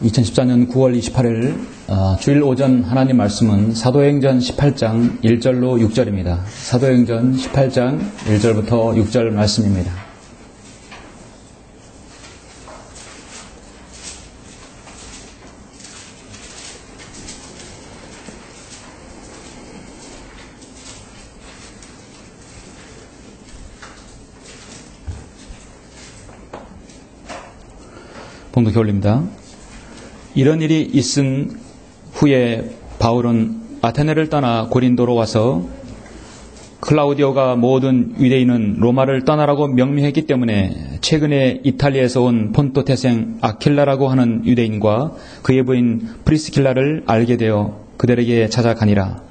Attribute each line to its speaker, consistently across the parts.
Speaker 1: 2014년 9월 28일 주일 오전 하나님 말씀은 사도행전 18장 1절로 6절입니다. 사도행전 18장 1절부터 6절 말씀입니다. 봉독해 올립니다. 이런 일이 있은 후에 바울은 아테네를 떠나 고린도로 와서 클라우디오가 모든 유대인은 로마를 떠나라고 명령했기 때문에 최근에 이탈리아에서 온 폰토 태생 아킬라라고 하는 유대인과 그의 부인 프리스킬라를 알게 되어 그들에게 찾아가니라.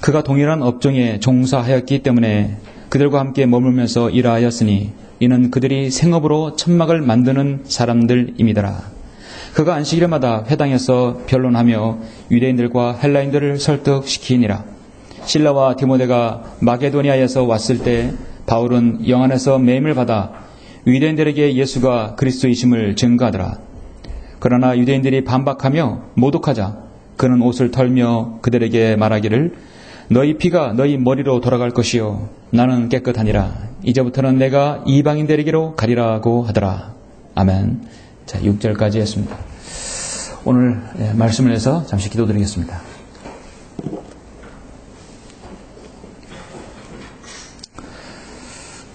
Speaker 1: 그가 동일한 업종에 종사하였기 때문에 그들과 함께 머물면서 일하였으니 이는 그들이 생업으로 천막을 만드는 사람들임이더라. 그가 안식일마다 회당에서 변론하며 유대인들과 헬라인들을 설득시키니라. 실라와 디모데가 마게도니아에서 왔을 때 바울은 영 안에서 매임을 받아 유대인들에게 예수가 그리스도이심을 증거하더라. 그러나 유대인들이 반박하며 모독하자 그는 옷을 털며 그들에게 말하기를 너희 피가 너희 머리로 돌아갈 것이요 나는 깨끗하니라. 이제부터는 내가 이방인들에게로 가리라고 하더라. 아멘. 자, 6절까지 했습니다. 오늘 말씀을 해서 잠시 기도드리겠습니다.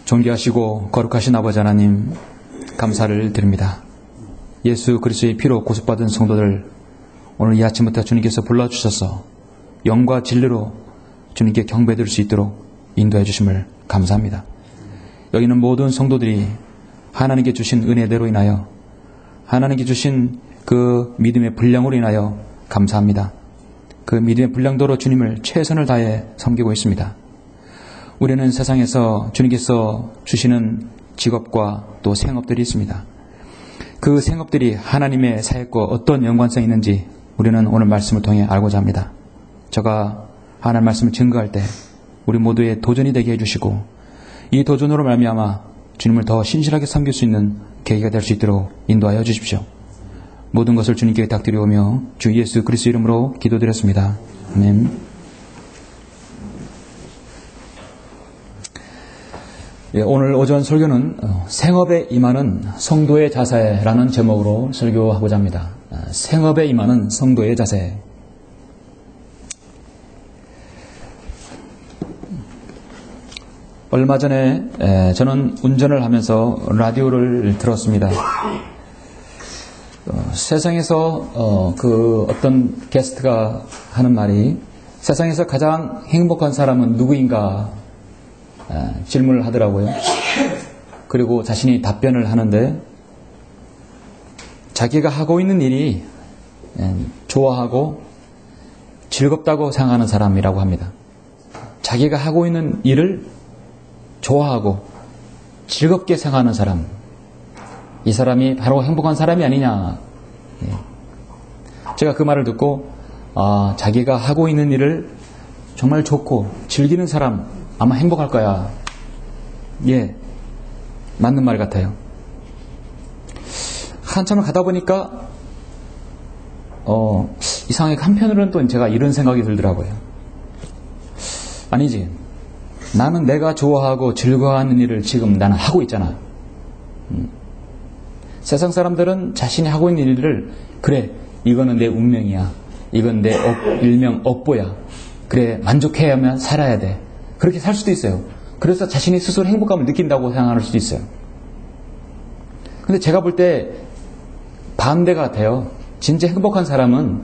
Speaker 1: 존귀하시고 거룩하신 아버지 하나님, 감사를 드립니다. 예수 그리스도의 피로 구속받은 성도들 오늘 이 아침부터 주님께서 불러주셔서 영과 진리로 주님께 경배드릴 수 있도록 인도해 주심을 감사합니다. 여기는 모든 성도들이 하나님께 주신 은혜대로 인하여 하나님께 주신 그 믿음의 분량으로 인하여 감사합니다. 그 믿음의 분량도로 주님을 최선을 다해 섬기고 있습니다. 우리는 세상에서 주님께서 주시는 직업과 또 생업들이 있습니다. 그 생업들이 하나님의 사역과 어떤 연관성이 있는지 우리는 오늘 말씀을 통해 알고자 합니다. 저가 하나님 말씀을 증거할 때 우리 모두의 도전이 되게 해주시고 이 도전으로 말미암아 주님을 더 신실하게 섬길 수 있는 계기가 될 수 있도록 인도하여 주십시오. 모든 것을 주님께 닥드리오며 주 예수 그리스도 이름으로 기도드렸습니다. 아멘. 오늘 오전 설교는 생업에 임하는 성도의 자세라는 제목으로 설교하고자 합니다. 생업에 임하는 성도의 자세. 얼마 전에 저는 운전을 하면서 라디오를 들었습니다. 세상에서 그 어떤 게스트가 하는 말이 세상에서 가장 행복한 사람은 누구인가 질문을 하더라고요. 그리고 자신이 답변을 하는데 자기가 하고 있는 일이 좋아하고 즐겁다고 생각하는 사람이라고 합니다. 자기가 하고 있는 일을 좋아하고 즐겁게 생각하는 사람, 이 사람이 바로 행복한 사람이 아니냐. 제가 그 말을 듣고 자기가 하고 있는 일을 정말 좋고 즐기는 사람 아마 행복할 거야. 예, 맞는 말 같아요. 한참을 가다 보니까 이상하게 한편으로는 또 제가 이런 생각이 들더라고요. 아니지, 나는 내가 좋아하고 즐거워하는 일을 지금 나는 하고 있잖아. 세상 사람들은 자신이 하고 있는 일을 그래, 이거는 내 운명이야. 이건 내 일명 업보야. 그래, 만족해야만 살아야 돼. 그렇게 살 수도 있어요. 그래서 자신이 스스로 행복감을 느낀다고 생각할 수도 있어요. 근데 제가 볼 때 반대 같아요. 진짜 행복한 사람은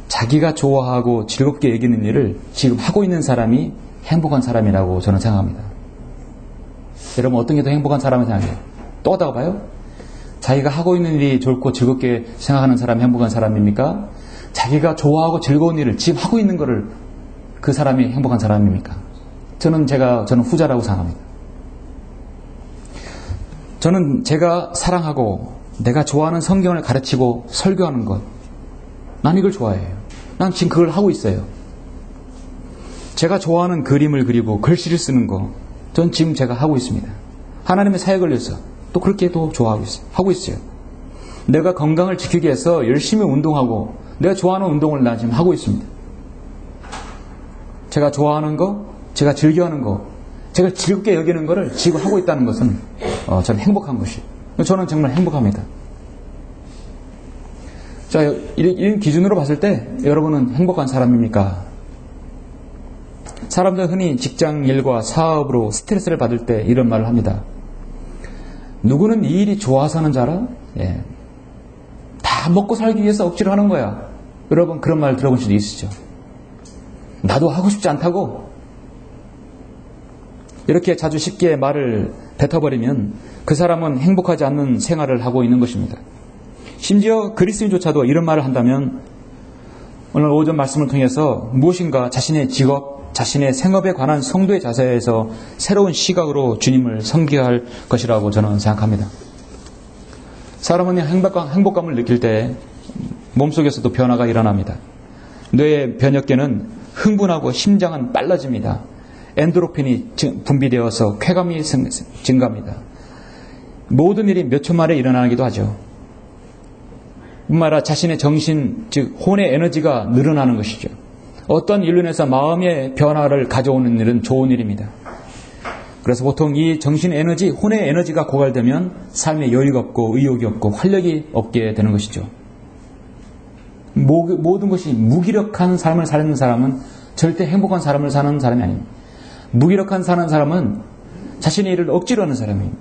Speaker 1: 자기가 좋아하고 즐겁게 여기는 일을 지금 하고 있는 사람이 행복한 사람이라고 저는 생각합니다. 여러분 어떤 게 더 행복한 사람을 생각해요? 똑같다고 봐요? 자기가 하고 있는 일이 좋고 즐겁게 생각하는 사람이 행복한 사람입니까? 자기가 좋아하고 즐거운 일을 지금 하고 있는 거를 그 사람이 행복한 사람입니까? 저는 후자라고 생각합니다. 저는 제가 사랑하고 내가 좋아하는 성경을 가르치고 설교하는 것, 난 이걸 좋아해요. 난 지금 그걸 하고 있어요. 제가 좋아하는 그림을 그리고 글씨를 쓰는 거, 전 지금 제가 하고 있습니다. 하나님의 사역을 위해서 또 그렇게 또 좋아하고 있어요. 하고 있어요. 내가 건강을 지키기 위해서 열심히 운동하고 내가 좋아하는 운동을 나 지금 하고 있습니다. 제가 좋아하는 거, 제가 즐겨하는 거, 제가 즐겁게 여기는 거를 지금 하고 있다는 것은 저는 행복한 것이에요. 저는 정말 행복합니다. 자, 이런 기준으로 봤을 때 여러분은 행복한 사람입니까? 사람들은 흔히 직장 일과 사업으로 스트레스를 받을 때 이런 말을 합니다. 누구는 이 일이 좋아서 하는 줄 알아? 예. 다 먹고 살기 위해서 억지로 하는 거야. 여러분 그런 말 들어본 수도 있으시죠? 나도 하고 싶지 않다고? 이렇게 자주 쉽게 말을 뱉어버리면 그 사람은 행복하지 않는 생활을 하고 있는 것입니다. 심지어 그리스인조차도 이런 말을 한다면 오늘 오전 말씀을 통해서 무엇인가 자신의 직업, 자신의 생업에 관한 성도의 자세에서 새로운 시각으로 주님을 섬겨야 할 것이라고 저는 생각합니다. 사람은 행복감을 느낄 때 몸속에서도 변화가 일어납니다. 뇌의 변혁계는 흥분하고 심장은 빨라집니다. 엔도르핀이 분비되어서 쾌감이 증가합니다. 모든 일이 몇 초 만에 일어나기도 하죠. 뿐만 아니라 자신의 정신, 즉 혼의 에너지가 늘어나는 것이죠. 어떤 일로 인해서 마음의 변화를 가져오는 일은 좋은 일입니다. 그래서 보통 이 정신 에너지, 혼의 에너지가 고갈되면 삶에 여유가 없고 의욕이 없고 활력이 없게 되는 것이죠. 모든 것이 무기력한 삶을 사는 사람은 절대 행복한 삶을 사는 사람이 아닙니다. 무기력한 사는 사람은 자신의 일을 억지로 하는 사람입니다.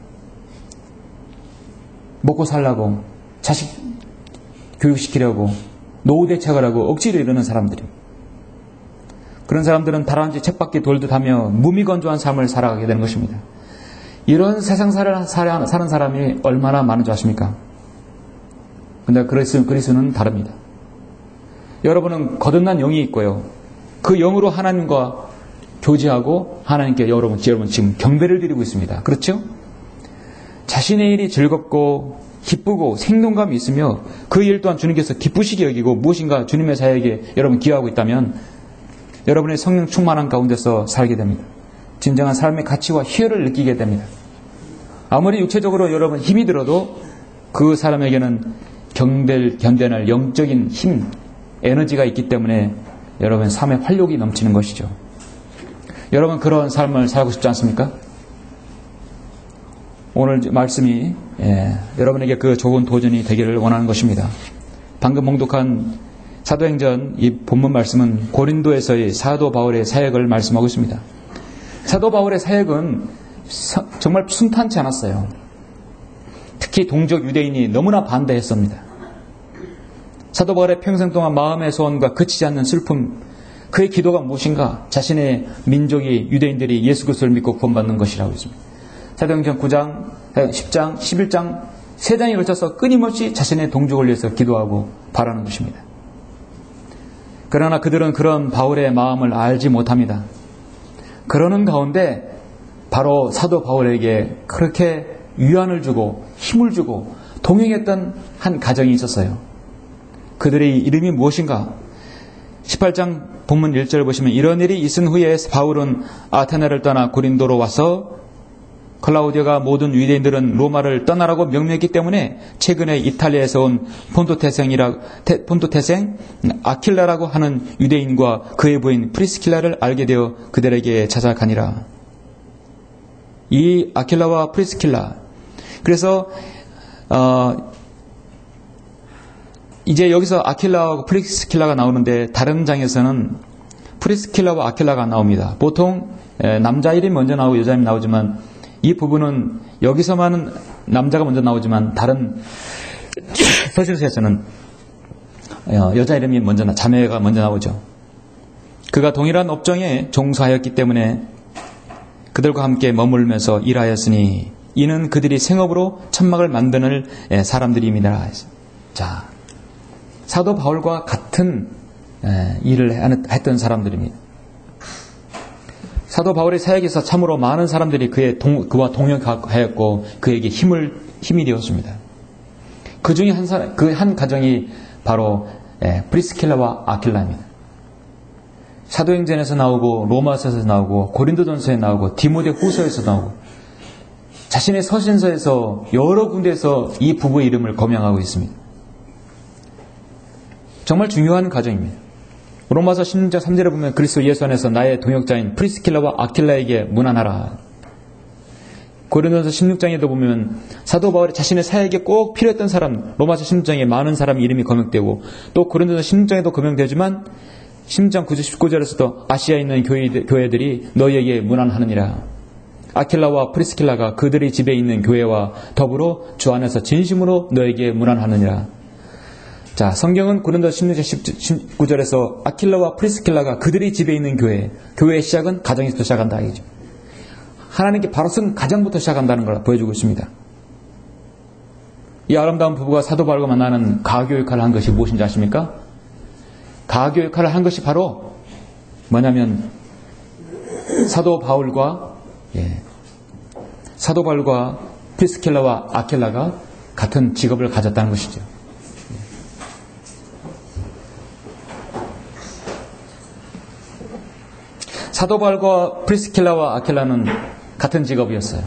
Speaker 1: 먹고 살라고, 자식 교육시키려고, 노후 대책을 하고 억지로 이러는 사람들입니다. 그런 사람들은 다람쥐 쳇바퀴 돌듯 하며 무미건조한 삶을 살아가게 되는 것입니다. 이런 세상사를 사는 사람이 얼마나 많은 줄 아십니까? 근데 그리스는 다릅니다. 여러분은 거듭난 영이 있고요. 그 영으로 하나님과 교제하고 하나님께 여러분 지금 경배를 드리고 있습니다. 그렇죠? 자신의 일이 즐겁고 기쁘고 생동감이 있으며 그 일 또한 주님께서 기쁘시게 여기고 무엇인가 주님의 사역에 여러분 기여하고 있다면 여러분의 성령 충만한 가운데서 살게 됩니다. 진정한 삶의 가치와 희열을 느끼게 됩니다. 아무리 육체적으로 여러분 힘이 들어도 그 사람에게는 견뎌낼 영적인 힘, 에너지가 있기 때문에 여러분 삶의 활력이 넘치는 것이죠. 여러분 그런 삶을 살고 싶지 않습니까? 오늘 말씀이 여러분에게 그 좋은 도전이 되기를 원하는 것입니다. 방금 봉독한 사도행전 이 본문 말씀은 고린도에서의 사도 바울의 사역을 말씀하고 있습니다. 사도 바울의 사역은 정말 순탄치 않았어요. 특히 동족 유대인이 너무나 반대했습니다. 사도 바울의 평생 동안 마음의 소원과 그치지 않는 슬픔, 그의 기도가 무엇인가? 자신의 민족이 유대인들이 예수 그리스도를 믿고 구원받는 것이라고 했습니다. 사도행전 9장, 10장, 11장 3장에 걸쳐서 끊임없이 자신의 동족을 위해서 기도하고 바라는 것입니다. 그러나 그들은 그런 바울의 마음을 알지 못합니다. 그러는 가운데 바로 사도 바울에게 그렇게 위안을 주고 힘을 주고 동행했던 한 가정이 있었어요. 그들의 이름이 무엇인가? 18장 본문 1절을 보시면 이런 일이 있은 후에 바울은 아테네를 떠나 고린도로 와서 클라우디오가 모든 유대인들은 로마를 떠나라고 명령했기 때문에 최근에 이탈리아에서 온 폰토태생 아킬라라고 하는 유대인과 그의 부인 프리스킬라를 알게 되어 그들에게 찾아가니라. 이 아킬라와 프리스킬라, 그래서 이제 여기서 아킬라와 프리스킬라가 나오는데 다른 장에서는 프리스킬라와 아킬라가 나옵니다. 보통 남자 이름이 먼저 나오고 여자 이름이 나오지만 이 부분은 여기서만은 남자가 먼저 나오지만 다른 서신서에서는 여자 이름이 먼저 자매가 먼저 나오죠. 그가 동일한 업종에 종사하였기 때문에 그들과 함께 머물면서 일하였으니 이는 그들이 생업으로 천막을 만드는 사람들입니다. 자, 사도 바울과 같은 일을 했던 사람들입니다. 사도 바울의 사역에서 참으로 많은 사람들이 그와 동역하였고 그에게 힘이 되었습니다. 그 중에 한 가정이 바로 프리스킬라와 아킬라입니다. 사도행전에서 나오고 로마서에서 나오고 고린도전서에 나오고 디모데 후서에서 나오고 자신의 서신서에서 여러 군데에서 이 부부의 이름을 거명하고 있습니다. 정말 중요한 과정입니다. 로마서 16장 3절에 보면 그리스도 예수 안에서 나의 동역자인 프리스킬라와 아킬라에게 문안하라. 고린도서 16장에도 보면 사도 바울이 자신의 사역에 꼭 필요했던 사람, 로마서 16장에 많은 사람 이름이 거명되고, 또 고린도서 16장에도 거명되지만 16장 19절에서도 아시아에 있는 교회들이 너희에게 문안하느니라. 아킬라와 프리스킬라가 그들의 집에 있는 교회와 더불어 주 안에서 진심으로 너에게 문안하느니라. 자, 성경은 고린도서 16장 19절에서 아킬라와 프리스킬라가 그들의 집에 있는 교회의 시작은 가정에서 시작한다. 이죠. 하나님께 바로 쓴 가정부터 시작한다는 걸 보여주고 있습니다. 이 아름다운 부부가 사도 바울과 만나는 가교 역할을 한 것이 무엇인지 아십니까? 가교 역할을 한 것이 바로 뭐냐면 사도 바울과 프리스킬라와 아킬라가 같은 직업을 가졌다는 것이죠. 사도 바울과 프리스킬라와 아킬라는 같은 직업이었어요.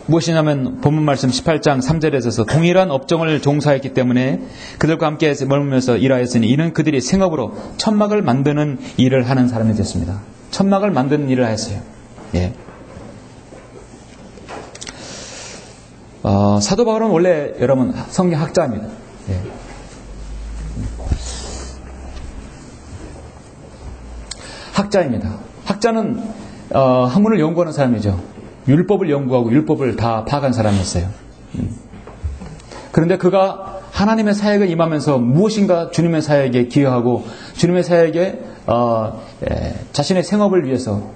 Speaker 1: 무엇이냐면 본문 말씀 18장 3절에서 동일한 업종을 종사했기 때문에 그들과 함께 머물면서 일하였으니 이는 그들이 생업으로 천막을 만드는 일을 하는 사람이 됐습니다. 천막을 만드는 일을 하였어요. 예. 사도 바울은 원래 여러분 성경학자입니다. 예. 학자입니다. 학자는 학문을 연구하는 사람이죠. 율법을 연구하고 율법을 다 파악한 사람이었어요. 그런데 그가 하나님의 사역에 임하면서 무엇인가 주님의 사역에 기여하고 주님의 사역에 자신의 생업을 위해서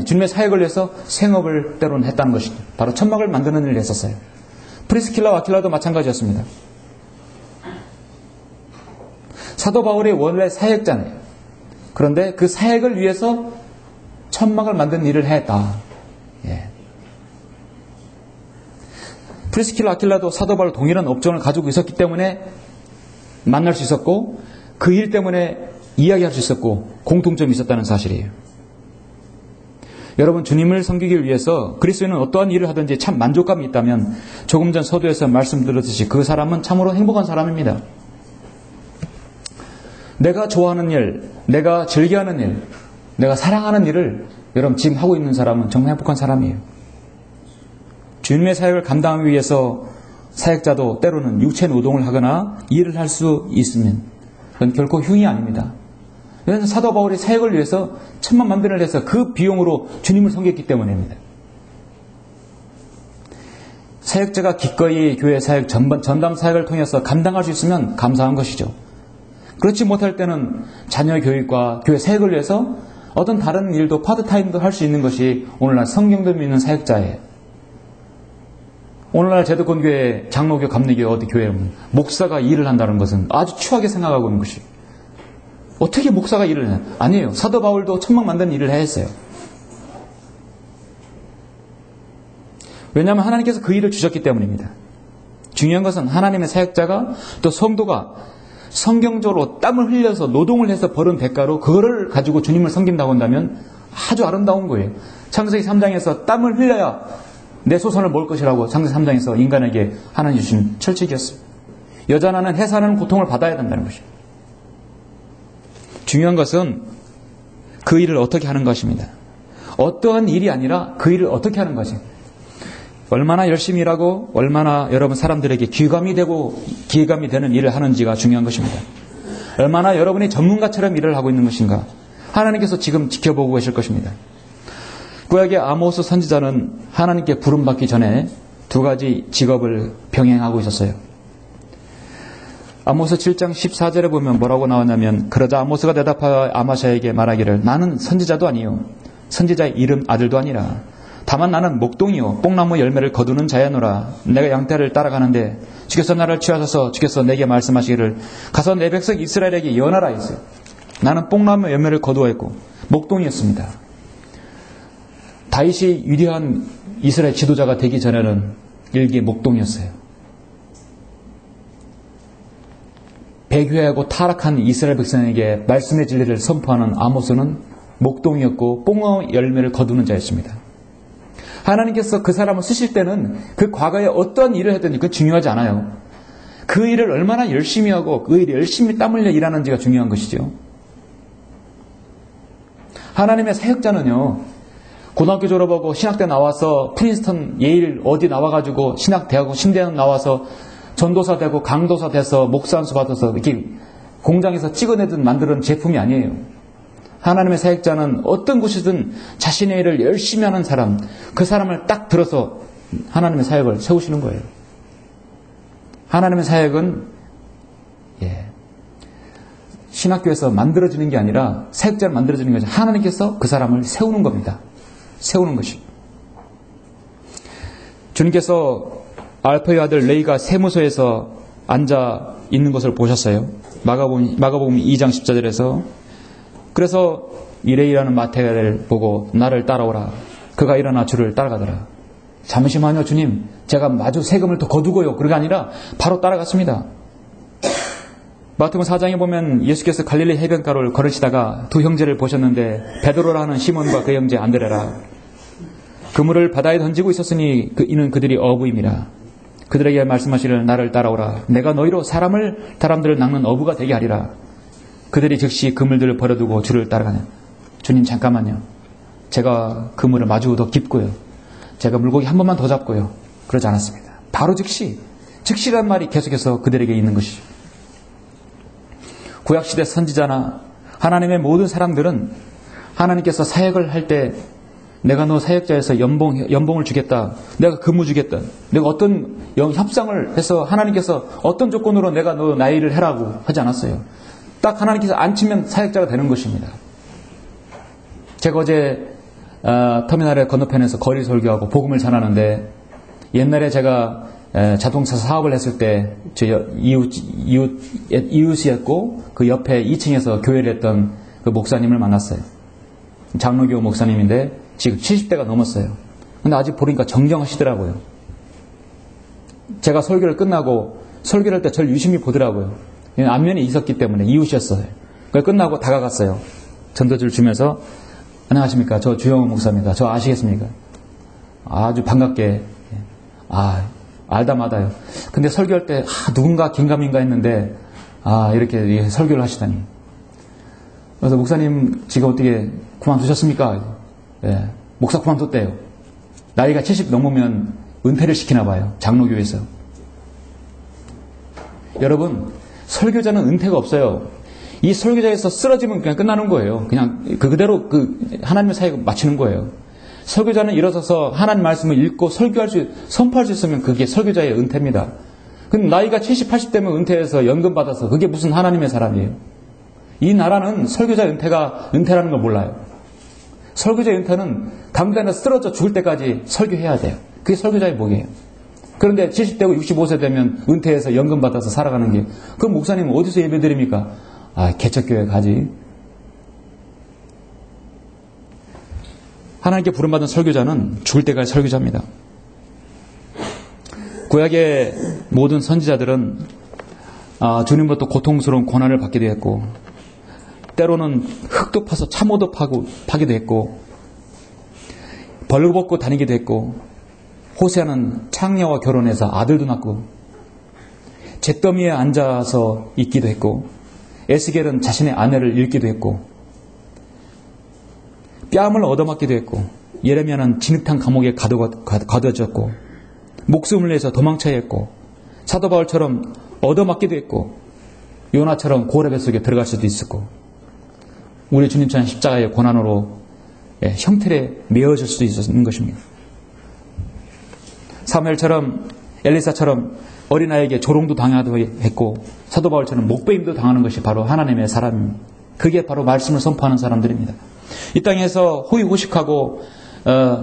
Speaker 1: 주님의 사역을 위해서 생업을 때로는 했다는 것이죠. 바로 천막을 만드는 일을 했었어요. 프리스킬라와 아킬라도 마찬가지였습니다. 사도 바울이 원래 사역자네요. 그런데 그 사역을 위해서 천막을 만드는 일을 했다. 예. 프리스킬라 아킬라도 사도 바울 동일한 업종을 가지고 있었기 때문에 만날 수 있었고 그 일 때문에 이야기할 수 있었고 공통점이 있었다는 사실이에요. 여러분, 주님을 섬기기 위해서 그리스도인은 어떠한 일을 하든지 참 만족감이 있다면 조금 전 서두에서 말씀드렸듯이 그 사람은 참으로 행복한 사람입니다. 내가 좋아하는 일, 내가 즐겨하는 일, 내가 사랑하는 일을 여러분 지금 하고 있는 사람은 정말 행복한 사람이에요. 주님의 사역을 감당하기 위해서 사역자도 때로는 육체 노동을 하거나 일을 할 수 있으면 그건 결코 흉이 아닙니다. 왜냐하면 사도 바울이 사역을 위해서 천막 만드는 일을 해서 그 비용으로 주님을 섬겼기 때문입니다. 사역자가 기꺼이 교회 사역 전담 사역을 통해서 감당할 수 있으면 감사한 것이죠. 그렇지 못할 때는 자녀 교육과 교회 사역을 위해서 어떤 다른 일도 파트타임도 할 수 있는 것이 오늘날 성경도 믿는 사역자예요. 오늘날 제도권교회, 장로교, 감리교 어디 교회 목사가 일을 한다는 것은 아주 추하게 생각하고 있는 것이에요. 어떻게 목사가 일을 해요? 아니에요. 사도 바울도 천막 만드는 일을 했어요. 왜냐하면 하나님께서 그 일을 주셨기 때문입니다. 중요한 것은 하나님의 사역자가 또 성도가 성경적으로 땀을 흘려서 노동을 해서 벌은 대가로 그거를 가지고 주님을 섬긴다고 한다면 아주 아름다운 거예요. 창세기 3장에서 땀을 흘려야 내 소선을 먹을 것이라고 창세기 3장에서 인간에게 하나님 주신 철칙이었어요. 여자나는 해산하는 고통을 받아야 된다는 것이에요. 중요한 것은 그 일을 어떻게 하는 것입니다. 어떠한 일이 아니라 그 일을 어떻게 하는 것이. 얼마나 열심히 일하고 얼마나 여러분 사람들에게 귀감이 되는 일을 하는지가 중요한 것입니다. 얼마나 여러분이 전문가처럼 일을 하고 있는 것인가. 하나님께서 지금 지켜보고 계실 것입니다. 구약의 아모스 선지자는 하나님께 부름받기 전에 두 가지 직업을 병행하고 있었어요. 아모스 7장 14절에 보면 뭐라고 나왔냐면 그러자 아모스가 대답하여 아마샤에게 말하기를 나는 선지자도 아니요 선지자의 이름 아들도 아니라 다만 나는 목동이요 뽕나무 열매를 거두는 자야노라. 내가 양떼를 따라가는데 주께서 나를 취하셔서 주께서 내게 말씀하시기를 가서 내 백성 이스라엘에게 연하라 했어요. 나는 뽕나무 열매를 거두었고 목동이었습니다. 다윗이 위대한 이스라엘 지도자가 되기 전에는 일개 목동이었어요. 배교하고 타락한 이스라엘 백성에게 말씀의 진리를 선포하는 아모스는 목동이었고 뽕나무 열매를 거두는 자였습니다. 하나님께서 그 사람을 쓰실 때는 그 과거에 어떤 일을 했든지 그건 중요하지 않아요. 그 일을 얼마나 열심히 하고 그 일에 열심히 땀 흘려 일하는지가 중요한 것이죠. 하나님의 사역자는요, 고등학교 졸업하고 신학대 나와서 프린스턴, 예일 어디 나와가지고 신학대하고 신대학 나와서 전도사 되고 강도사 돼서 목사 안수 받아서 이렇게 공장에서 찍어내듯 만드는 제품이 아니에요. 하나님의 사역자는 어떤 곳이든 자신의 일을 열심히 하는 사람, 그 사람을 딱 들어서 하나님의 사역을 세우시는 거예요. 하나님의 사역은 신학교에서 만들어지는 게 아니라 사역자를 만들어지는 것이 하나님께서 그 사람을 세우는 겁니다. 세우는 것이. 주님께서 알파의 아들 레이가 세무소에서 앉아 있는 것을 보셨어요. 마가복음 2장 14절에서 그래서 이 레이라는 마태를 보고 나를 따라오라. 그가 일어나 주를 따라가더라. 잠시만요 주님, 제가 마주 세금을 더 거두고요. 그게 아니라 바로 따라갔습니다. 마태복음 4장에 보면 예수께서 갈릴리 해변가를 걸으시다가 두 형제를 보셨는데 베드로라 하는 시몬과 그 형제 안드레라. 그물을 바다에 던지고 있었으니 이는 그들이 어부임이라. 그들에게 말씀하시기를 나를 따라오라. 내가 너희로 사람들을 낚는 어부가 되게 하리라. 그들이 즉시 그물들을 버려두고 주를 따라가네. 주님 잠깐만요. 제가 그물을 마주 더 깊고요. 제가 물고기 한 번만 더 잡고요. 그러지 않았습니다. 바로 즉시란 말이 계속해서 그들에게 있는 것이죠. 구약시대 선지자나 하나님의 모든 사람들은 하나님께서 사역을 할 때 내가 너 사역자에서 연봉을 주겠다. 내가 근무 주겠다. 내가 어떤 협상을 해서 하나님께서 어떤 조건으로 내가 너 나의 일을 해라고 하지 않았어요. 딱 하나님께서 앉히면 사역자가 되는 것입니다. 제가 어제 터미널의 건너편에서 거리 설교하고 복음을 전하는데 옛날에 제가 자동차 사업을 했을 때 저 이웃이었고 그 옆에 2층에서 교회를 했던 그 목사님을 만났어요. 장로교 목사님인데 지금 70대가 넘었어요. 근데 아직 보니까 정정하시더라고요. 제가 설교를 끝나고 설교를 할 때 저를 유심히 보더라고요. 안면이 있었기 때문에 이웃이었어요. 그래서 끝나고 다가갔어요. 전도지를 주면서 안녕하십니까. 저 주영호 목사입니다. 저 아시겠습니까? 아주 반갑게. 알다 마다요. 근데 설교할 때 누군가 긴가민가 했는데 이렇게 설교를 하시다니. 그래서 목사님 지금 어떻게 그만두셨습니까? 목사 그만뒀대요. 나이가 70 넘으면 은퇴를 시키나 봐요. 장로교에서. 여러분, 설교자는 은퇴가 없어요. 이 설교자에서 쓰러지면 그냥 끝나는 거예요. 그냥 그대로 하나님의 사역을 마치는 거예요. 설교자는 일어서서 하나님 말씀을 읽고 선포할 수 있으면 그게 설교자의 은퇴입니다. 근데 나이가 70, 80 되면 은퇴해서 연금 받아서 그게 무슨 하나님의 사람이에요. 이 나라는 설교자 은퇴라는 걸 몰라요. 설교자 은퇴는 당장에 쓰러져 죽을 때까지 설교해야 돼요. 그게 설교자의 복이에요. 그런데 70대고 65세 되면 은퇴해서 연금 받아서 살아가는 게, 그럼 목사님은 어디서 예배 드립니까? 개척교회 가지. 하나님께 부름받은 설교자는 죽을 때까지 설교자입니다. 구약의 모든 선지자들은 주님부터 고통스러운 고난을 받기도 했고, 때로는 흙도 파서 참호도 파기도 했고, 벌거벗고 다니기도 했고, 호세아는 창녀와 결혼해서 아들도 낳고, 잿더미에 앉아서 있기도 했고, 에스겔은 자신의 아내를 잃기도 했고, 뺨을 얻어맞기도 했고, 예레미야는 진흙탕 감옥에 가둬졌고, 목숨을 내서 도망쳐야 했고, 사도 바울처럼 얻어맞기도 했고, 요나처럼 고래 뱃속에 들어갈 수도 있었고, 우리 주님처럼 십자가의 고난으로 형틀에 메어질 수도 있는 것입니다. 사무엘처럼 엘리사처럼 어린아이에게 조롱도 당하기도 했고, 사도 바울처럼 목베임도 당하는 것이 바로 하나님의 사람입니다. 그게 바로 말씀을 선포하는 사람들입니다. 이 땅에서 호의호식하고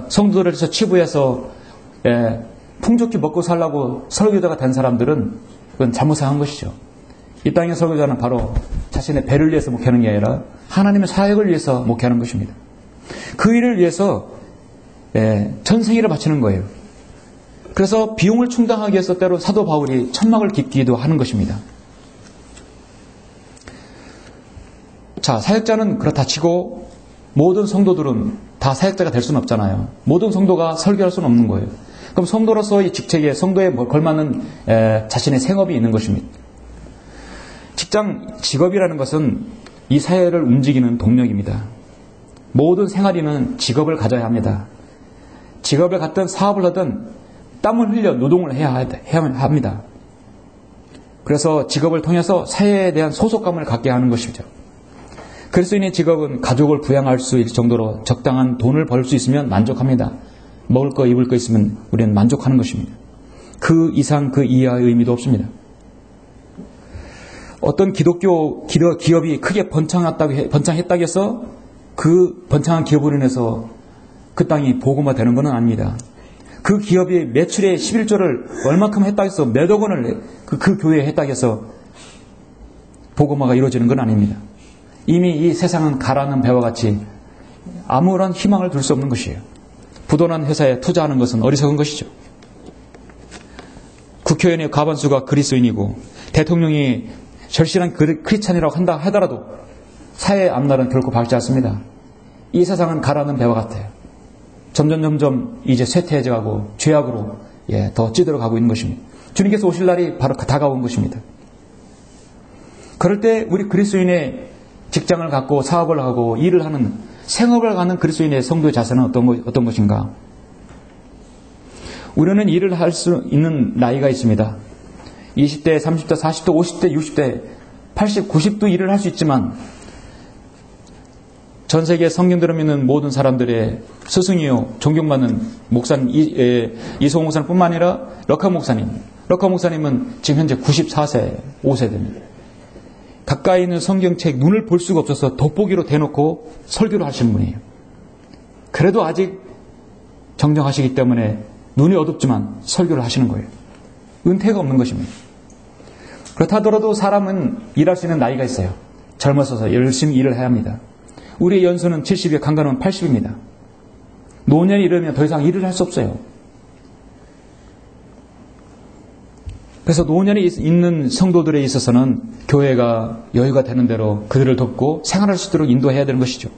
Speaker 1: 성도들을 치부해서 풍족히 먹고 살라고 설교자가 된 사람들은 그건 잘못 생각한 것이죠. 이 땅의 설교자는 바로 자신의 배를 위해서 목회하는 게 아니라 하나님의 사역을 위해서 목회하는 것입니다. 그 일을 위해서 전생일을 바치는 거예요. 그래서 비용을 충당하기 위해서 때로 사도 바울이 천막을 깃기도 하는 것입니다. 자, 사역자는 그렇다 치고 모든 성도들은 다 사역자가 될 수는 없잖아요. 모든 성도가 설교할 수는 없는 거예요. 그럼 성도로서의 직책에 성도에 걸맞는 자신의 생업이 있는 것입니다. 직업이라는 것은 이 사회를 움직이는 동력입니다. 모든 생활인은 직업을 가져야 합니다. 직업을 갖든 사업을 하든 땀을 흘려 노동을 해야 합니다. 그래서 직업을 통해서 사회에 대한 소속감을 갖게 하는 것이죠. 그리스도인의 직업은 가족을 부양할 수 있을 정도로 적당한 돈을 벌 수 있으면 만족합니다. 먹을 거 입을 거 있으면 우리는 만족하는 것입니다. 그 이상 그 이하의 의미도 없습니다. 어떤 기독교 기업이 크게 번창했다고 해서 그 번창한 기업으로 인해서 그 땅이 복음화 되는 것은 아닙니다. 그 기업이 매출의 11조를 얼마큼 했다고 해서 몇억 원을 그 교회에 했다고 해서 복음화가 이루어지는 건 아닙니다. 이미 이 세상은 가라는 배와 같이 아무런 희망을 둘 수 없는 것이에요. 부도난 회사에 투자하는 것은 어리석은 것이죠. 국회의원의 과반수가 그리스도인이고 대통령이 절실한 크리스찬이라고 한다 하더라도 사회의 앞날은 결코 밝지 않습니다. 이 세상은 가라는 배와 같아요. 점점 이제 쇠퇴해져가고 죄악으로 더 찌들어가고 있는 것입니다. 주님께서 오실 날이 바로 다가온 것입니다. 그럴 때 우리 그리스도인의 직장을 갖고 사업을 하고 일을 하는 생업을 하는 그리스도인의 성도의 자세는 어떤 것인가? 우리는 일을 할 수 있는 나이가 있습니다. 20대, 30대, 40대, 50대, 60대, 80, 90도 일을 할 수 있지만 전 세계 성경대로 믿는 모든 사람들의 스승이요 존경받는 목사님 이성호 목사님 뿐만 아니라 럭카 목사님은 지금 현재 94세 5세대입니다. 가까이 있는 성경책 눈을 볼 수가 없어서 돋보기로 대놓고 설교를 하시는 분이에요. 그래도 아직 정정하시기 때문에 눈이 어둡지만 설교를 하시는 거예요. 은퇴가 없는 것입니다. 그렇다 하더라도 사람은 일할 수 있는 나이가 있어요. 젊어서 열심히 일을 해야 합니다. 우리의 연수는 70에 강간은 80입니다. 노년이 이르면 더 이상 일을 할 수 없어요. 그래서 노년이 있는 성도들에 있어서는 교회가 여유가 되는 대로 그들을 돕고 생활할 수 있도록 인도해야 되는 것이죠.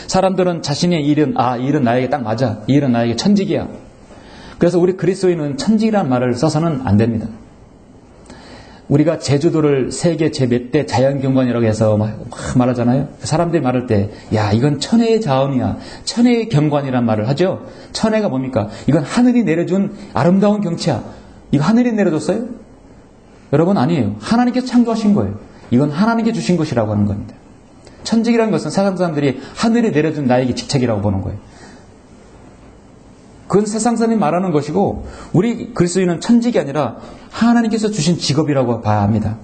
Speaker 1: 사람들은 자신의 일은 일은 나에게 딱 맞아. 이 일은 나에게 천직이야. 그래서 우리 그리스도인은 천직이라는 말을 써서는 안 됩니다. 우리가 제주도를 세계 제 몇 대 자연경관이라고 해서 막 말하잖아요. 사람들이 말할 때 이건 천혜의 자원이야. 천혜의 경관이란 말을 하죠. 천혜가 뭡니까? 이건 하늘이 내려준 아름다운 경치야. 이거 하늘이 내려줬어요? 여러분 아니에요. 하나님께서 창조하신 거예요. 이건 하나님께 주신 것이라고 하는 겁니다. 천직이라는 것은 세상 사람들이 하늘이 내려준 나에게 직책이라고 보는 거예요. 그건 세상 사람이 말하는 것이고 우리 그리스도인은 천직이 아니라 하나님께서 주신 직업이라고 봐야 합니다.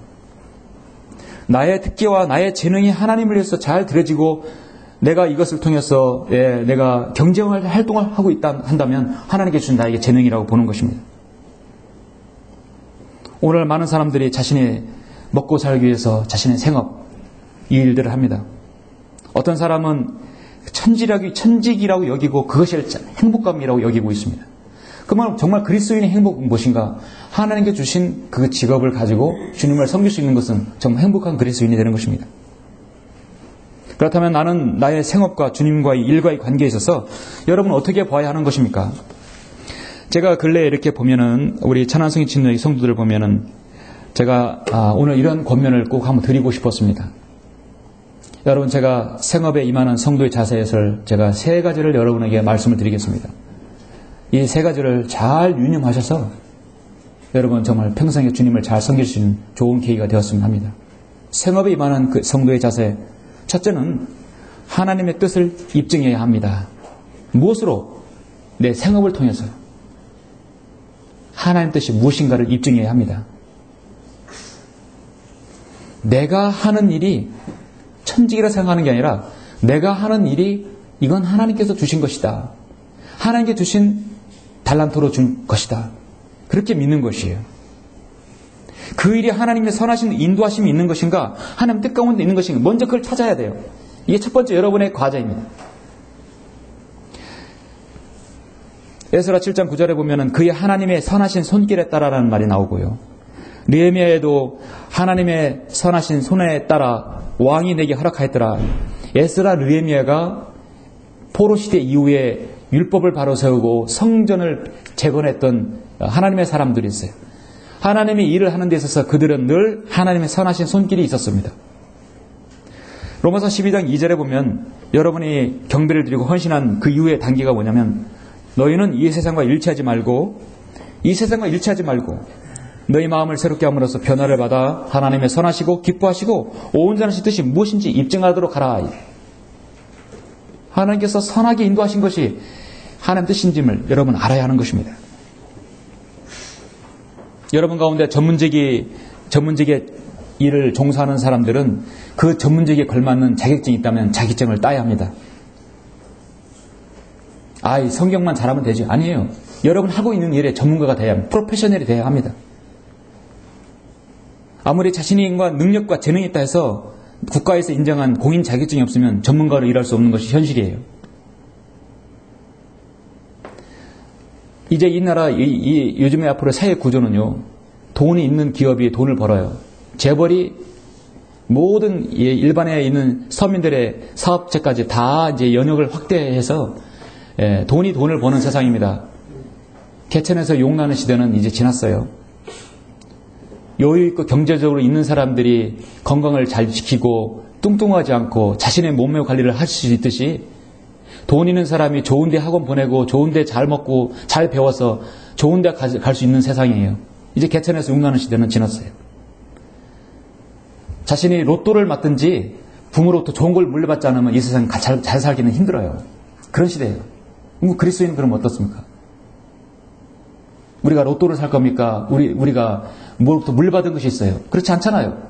Speaker 1: 나의 특기와 나의 재능이 하나님을 위해서 잘 들여지고 내가 이것을 통해서 내가 경쟁을 활동을 하고 한다면 하나님께 주신 나에게 재능이라고 보는 것입니다. 오늘 많은 사람들이 자신이 먹고 살기 위해서 자신의 생업, 이 일들을 합니다. 어떤 사람은 천직이라고 여기고 그것이 행복감이라고 여기고 있습니다. 그러면 정말 그리스도인의 행복은 무엇인가? 하나님께 주신 그 직업을 가지고 주님을 섬길 수 있는 것은 정말 행복한 그리스도인이 되는 것입니다. 그렇다면 나는 나의 생업과 주님과의 일과의 관계에 있어서 여러분 어떻게 봐야 하는 것입니까? 제가 근래에 이렇게 보면은 우리 천안성의 친구의 성도들 보면은 제가 오늘 이런 권면을 꼭 한번 드리고 싶었습니다. 여러분 제가 생업에 임하는 성도의 자세를 제가 3가지를 여러분에게 말씀을 드리겠습니다. 이 3가지를 잘 유념하셔서 여러분 정말 평생에 주님을 잘 섬길 수 있는 좋은 계기가 되었으면 합니다. 생업에 임하는 그 성도의 자세, 첫째는 하나님의 뜻을 입증해야 합니다. 무엇으로? 내 생업을 통해서 하나님의 뜻이 무엇인가를 입증해야 합니다. 내가 하는 일이 천직이라 생각하는 게 아니라 내가 하는 일이 이건 하나님께서 주신 것이다. 하나님께 주신 달란트로 준 것이다. 그렇게 믿는 것이에요. 그 일이 하나님의 선하신 인도하심이 있는 것인가? 하나님 뜻 가운데 있는 것인가? 먼저 그걸 찾아야 돼요. 이게 첫 번째 여러분의 과제입니다. 에스라 7장 9절에 보면은 그의 하나님의 선하신 손길에 따라라는 말이 나오고요. 느헤미야에도 하나님의 선하신 손에 따라 왕이 내게 허락하였더라. 에스라 느헤미야가 포로 시대 이후에 율법을 바로 세우고 성전을 재건했던 하나님의 사람들이 있어요. 하나님이 일을 하는 데 있어서 그들은 늘 하나님의 선하신 손길이 있었습니다. 로마서 12장 2절에 보면 여러분이 경배를 드리고 헌신한 그 이후의 단계가 뭐냐면 너희는 이 세상과 일치하지 말고 너희 마음을 새롭게 함으로써 변화를 받아 하나님의 선하시고 기뻐하시고 온전하신 뜻이 무엇인지 입증하도록 하라. 하나님께서 선하게 인도하신 것이 하나님 뜻인지를 여러분 알아야 하는 것입니다. 여러분 가운데 전문직의 일을 종사하는 사람들은 그 전문직에 걸맞는 자격증이 있다면 자격증을 따야 합니다. 성경만 잘하면 되지. 아니에요. 여러분 하고 있는 일에 전문가가 돼야 합니다. 프로페셔널이 돼야 합니다. 아무리 자신과 능력과 재능이 있다 해서 국가에서 인정한 공인 자격증이 없으면 전문가로 일할 수 없는 것이 현실이에요. 이제 이 나라 요즘에 앞으로 사회 구조는요. 돈이 있는 기업이 돈을 벌어요. 재벌이 모든 일반에 있는 서민들의 사업체까지 다 이제 연역을 확대해서 돈이 돈을 버는 세상입니다. 개천에서 용나는 시대는 이제 지났어요. 여유있고 경제적으로 있는 사람들이 건강을 잘 지키고 뚱뚱하지 않고 자신의 몸매 관리를 할 수 있듯이 돈 있는 사람이 좋은 데 학원 보내고 좋은 데 잘 먹고 잘 배워서 좋은 데 갈 수 있는 세상이에요. 이제 개천에서 용나는 시대는 지났어요. 자신이 로또를 맞든지 부모로부터 좋은 걸 물려받지 않으면 이 세상 잘 살기는 힘들어요. 그런 시대예요. 그리스도인은 그럼 어떻습니까? 우리가 로또를 살 겁니까? 우리가 뭐로부터 물려받은 것이 있어요. 그렇지 않잖아요.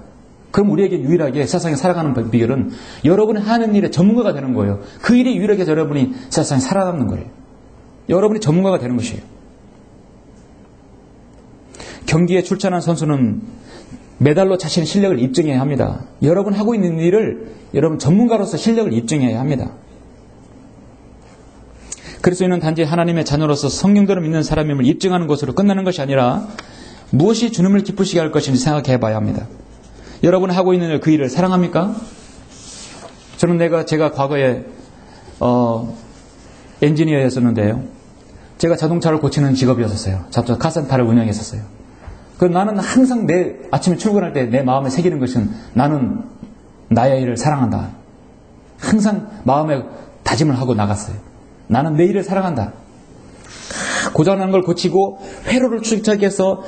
Speaker 1: 그럼 우리에게 유일하게 세상에 살아가는 비결은 여러분이 하는 일에 전문가가 되는 거예요. 그 일이 유일하게 여러분이 세상에 살아남는 거예요. 여러분이 전문가가 되는 것이에요. 경기에 출전한 선수는 메달로 자신의 실력을 입증해야 합니다. 여러분 하고 있는 일을 여러분 전문가로서 실력을 입증해야 합니다. 그리스도인은 단지 하나님의 자녀로서 성령대로 믿는 사람임을 입증하는 것으로 끝나는 것이 아니라 무엇이 주님을 기쁘시게 할 것인지 생각해 봐야 합니다. 여러분 하고 있는 그 일을 사랑합니까? 저는 제가 과거에 엔지니어였었는데요. 제가 자동차를 고치는 직업이었어요. 자동차 카센터를 운영했었어요. 그럼 나는 항상 아침에 출근할 때 내 마음에 새기는 것은 나는 나의 일을 사랑한다. 항상 마음에 다짐을 하고 나갔어요. 나는 내 일을 사랑한다. 고장난 걸 고치고 회로를 출착해서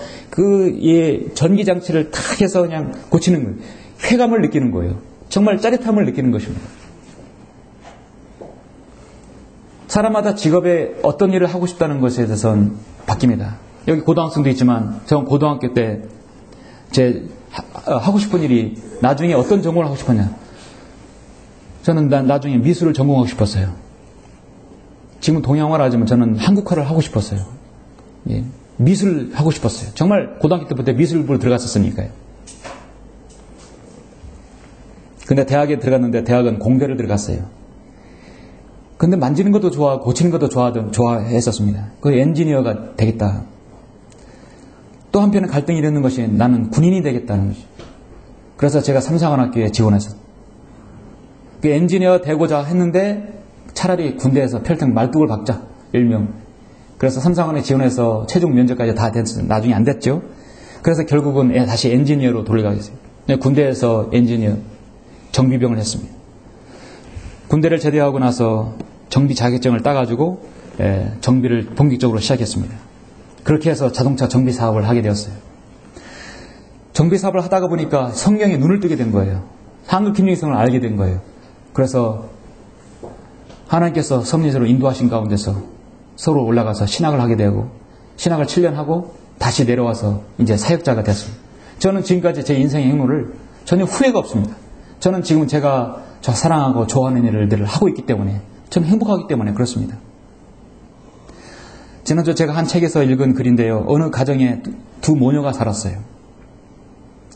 Speaker 1: 전기장치를 탁 해서 그냥 고치는 거예요. 쾌감을 느끼는 거예요. 정말 짜릿함을 느끼는 것입니다. 사람마다 직업에 어떤 일을 하고 싶다는 것에 대해서는 바뀝니다. 여기 고등학생도 있지만 전 고등학교 때 제 하고 싶은 일이 나중에 어떤 전공을 하고 싶었냐. 저는 나중에 미술을 전공하고 싶었어요. 지금 동양화를 하지만 저는 한국화를 하고 싶었어요. 예, 미술 하고 싶었어요. 정말 고등학교 때부터 미술부로 들어갔었으니까요. 근데 대학에 들어갔는데 대학은 공대를 들어갔어요. 근데 만지는 것도 좋아하고 고치는 것도 좋아했었습니다. 그 엔지니어가 되겠다. 또 한편에 갈등이 일어나는 것이 나는 군인이 되겠다는 것이. 그래서 제가 삼성화학교에 지원했어요. 그 엔지니어 되고자 했는데 차라리 군대에서 평생 말뚝을 박자, 일명. 그래서 삼성화학에 지원해서 최종 면접까지 다 됐어요. 나중에 안 됐죠. 그래서 결국은 다시 엔지니어로 돌아가게 됐어요. 군대에서 엔지니어 정비병을 했습니다. 군대를 제대하고 나서 정비 자격증을 따가지고 정비를 본격적으로 시작했습니다. 그렇게 해서 자동차 정비 사업을 하게 되었어요. 정비 사업을 하다가 보니까 성경에 눈을 뜨게 된 거예요. 한글 김영성을 알게 된 거예요. 그래서 하나님께서 섭리서로 인도하신 가운데서 서로 올라가서 신학을 하게 되고 신학을 7년 하고 다시 내려와서 이제 사역자가 됐습니다. 저는 지금까지 제 인생의 행로를 전혀 후회가 없습니다. 저는 지금 제가 저 사랑하고 좋아하는 일들을 하고 있기 때문에 저는 행복하기 때문에 그렇습니다. 지난주 제가 한 책에서 읽은 글인데요. 어느 가정에 두 모녀가 살았어요.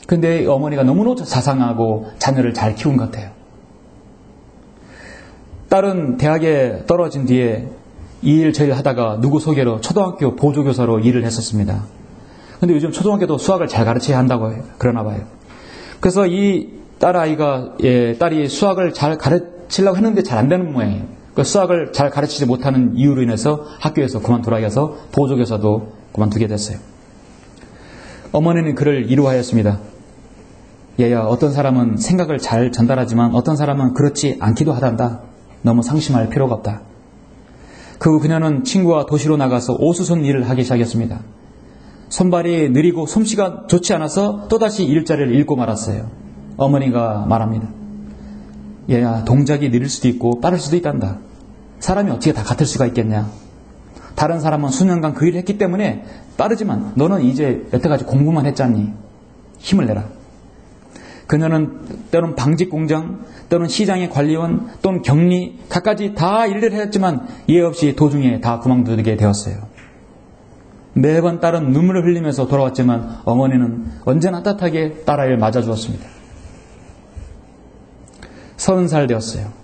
Speaker 1: 근데 어머니가 너무너무 자상하고 자녀를 잘 키운 것 같아요. 딸은 대학에 떨어진 뒤에 이 일 저 일 하다가 누구 소개로 초등학교 보조교사로 일을 했었습니다. 근데 요즘 초등학교도 수학을 잘 가르쳐야 한다고 그러나 봐요. 그래서 이 딸이 수학을 잘 가르치려고 했는데 잘 안 되는 모양이에요. 그 수학을 잘 가르치지 못하는 이유로 인해서 학교에서 그만두라 해서 보조교사도 그만두게 됐어요. 어머니는 그를 위로하였습니다. 얘야, 어떤 사람은 생각을 잘 전달하지만 어떤 사람은 그렇지 않기도 하단다. 너무 상심할 필요가 없다. 그 후 그녀는 친구와 도시로 나가서 오수손 일을 하기 시작했습니다. 손발이 느리고 솜씨가 좋지 않아서 또다시 일자리를 잃고 말았어요. 어머니가 말합니다. 얘야, 동작이 느릴 수도 있고 빠를 수도 있단다. 사람이 어떻게 다 같을 수가 있겠냐. 다른 사람은 수년간 그 일을 했기 때문에 빠르지만 너는 이제 여태까지 공부만 했잖니. 힘을 내라. 그녀는 때론 방직공장, 때론 시장의 관리원, 또는 격리, 갖가지 다 일을 했지만 이해 없이 도중에 다 그만두게 되었어요. 매번 딸은 눈물을 흘리면서 돌아왔지만 어머니는 언제나 따뜻하게 딸아이를 맞아주었습니다. 30살 되었어요.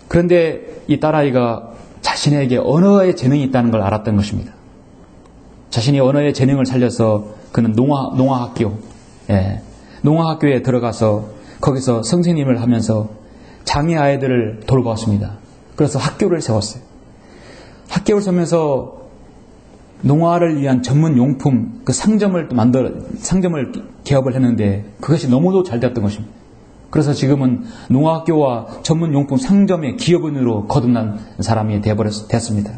Speaker 1: 그런데 이 딸아이가 자신에게 언어의 재능이 있다는 걸 알았던 것입니다. 자신이 언어의 재능을 살려서 그는 농아학교에 들어가서 거기서 선생님을 하면서 장애 아이들을 돌보았습니다. 그래서 학교를 세웠어요. 학교를 세우면서 농아를 위한 전문 용품, 그 상점을 개업을 했는데 그것이 너무도 잘 되었던 것입니다. 그래서 지금은 농아학교와 전문 용품 상점의 기업인으로 거듭난 사람이 되었습니다.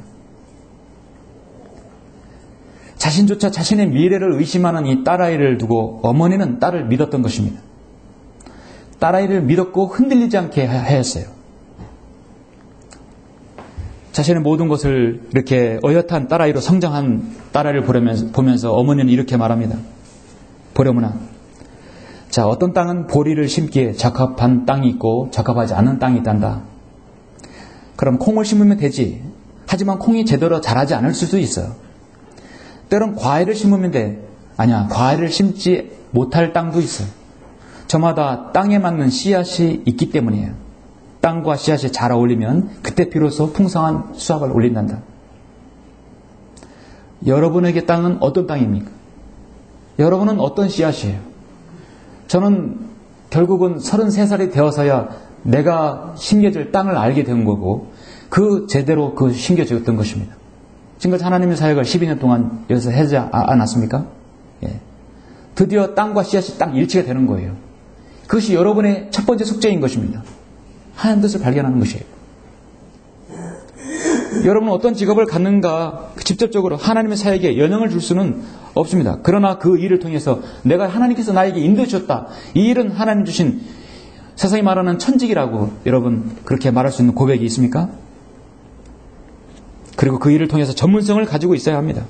Speaker 1: 자신조차 자신의 미래를 의심하는 이 딸아이를 두고 어머니는 딸을 믿었던 것입니다. 딸아이를 믿었고 흔들리지 않게 하였어요. 자신의 모든 것을 이렇게 어엿한 딸아이로 성장한 딸아이를 보면서 어머니는 이렇게 말합니다. 보려무나, 자, 어떤 땅은 보리를 심기에 적합한 땅이 있고 적합하지 않은 땅이 있단다. 그럼 콩을 심으면 되지. 하지만 콩이 제대로 자라지 않을 수도 있어요. 때론 과일을 심으면 돼. 아니야, 과일을 심지 못할 땅도 있어요. 저마다 땅에 맞는 씨앗이 있기 때문이에요. 땅과 씨앗이 잘 어울리면 그때 비로소 풍성한 수확을 올린단다. 여러분에게 땅은 어떤 땅입니까? 여러분은 어떤 씨앗이에요? 저는 결국은 33살이 되어서야 내가 심겨질 땅을 알게 된 거고 제대로 심겨졌던 것입니다. 지금까지 하나님의 사역을 12년 동안 여기서 하지 않았습니까? 예. 드디어 땅과 씨앗이 딱 일치가 되는 거예요. 그것이 여러분의 첫 번째 숙제인 것입니다. 하나님 뜻을 발견하는 것이에요. 여러분은 어떤 직업을 갖는가 직접적으로 하나님의 사역에 영향을 줄 수는 없습니다. 그러나 그 일을 통해서 내가 하나님께서 나에게 인도해 주셨다. 이 일은 하나님 주신 세상이 말하는 천직이라고 여러분 그렇게 말할 수 있는 고백이 있습니까? 그리고 그 일을 통해서 전문성을 가지고 있어야 합니다.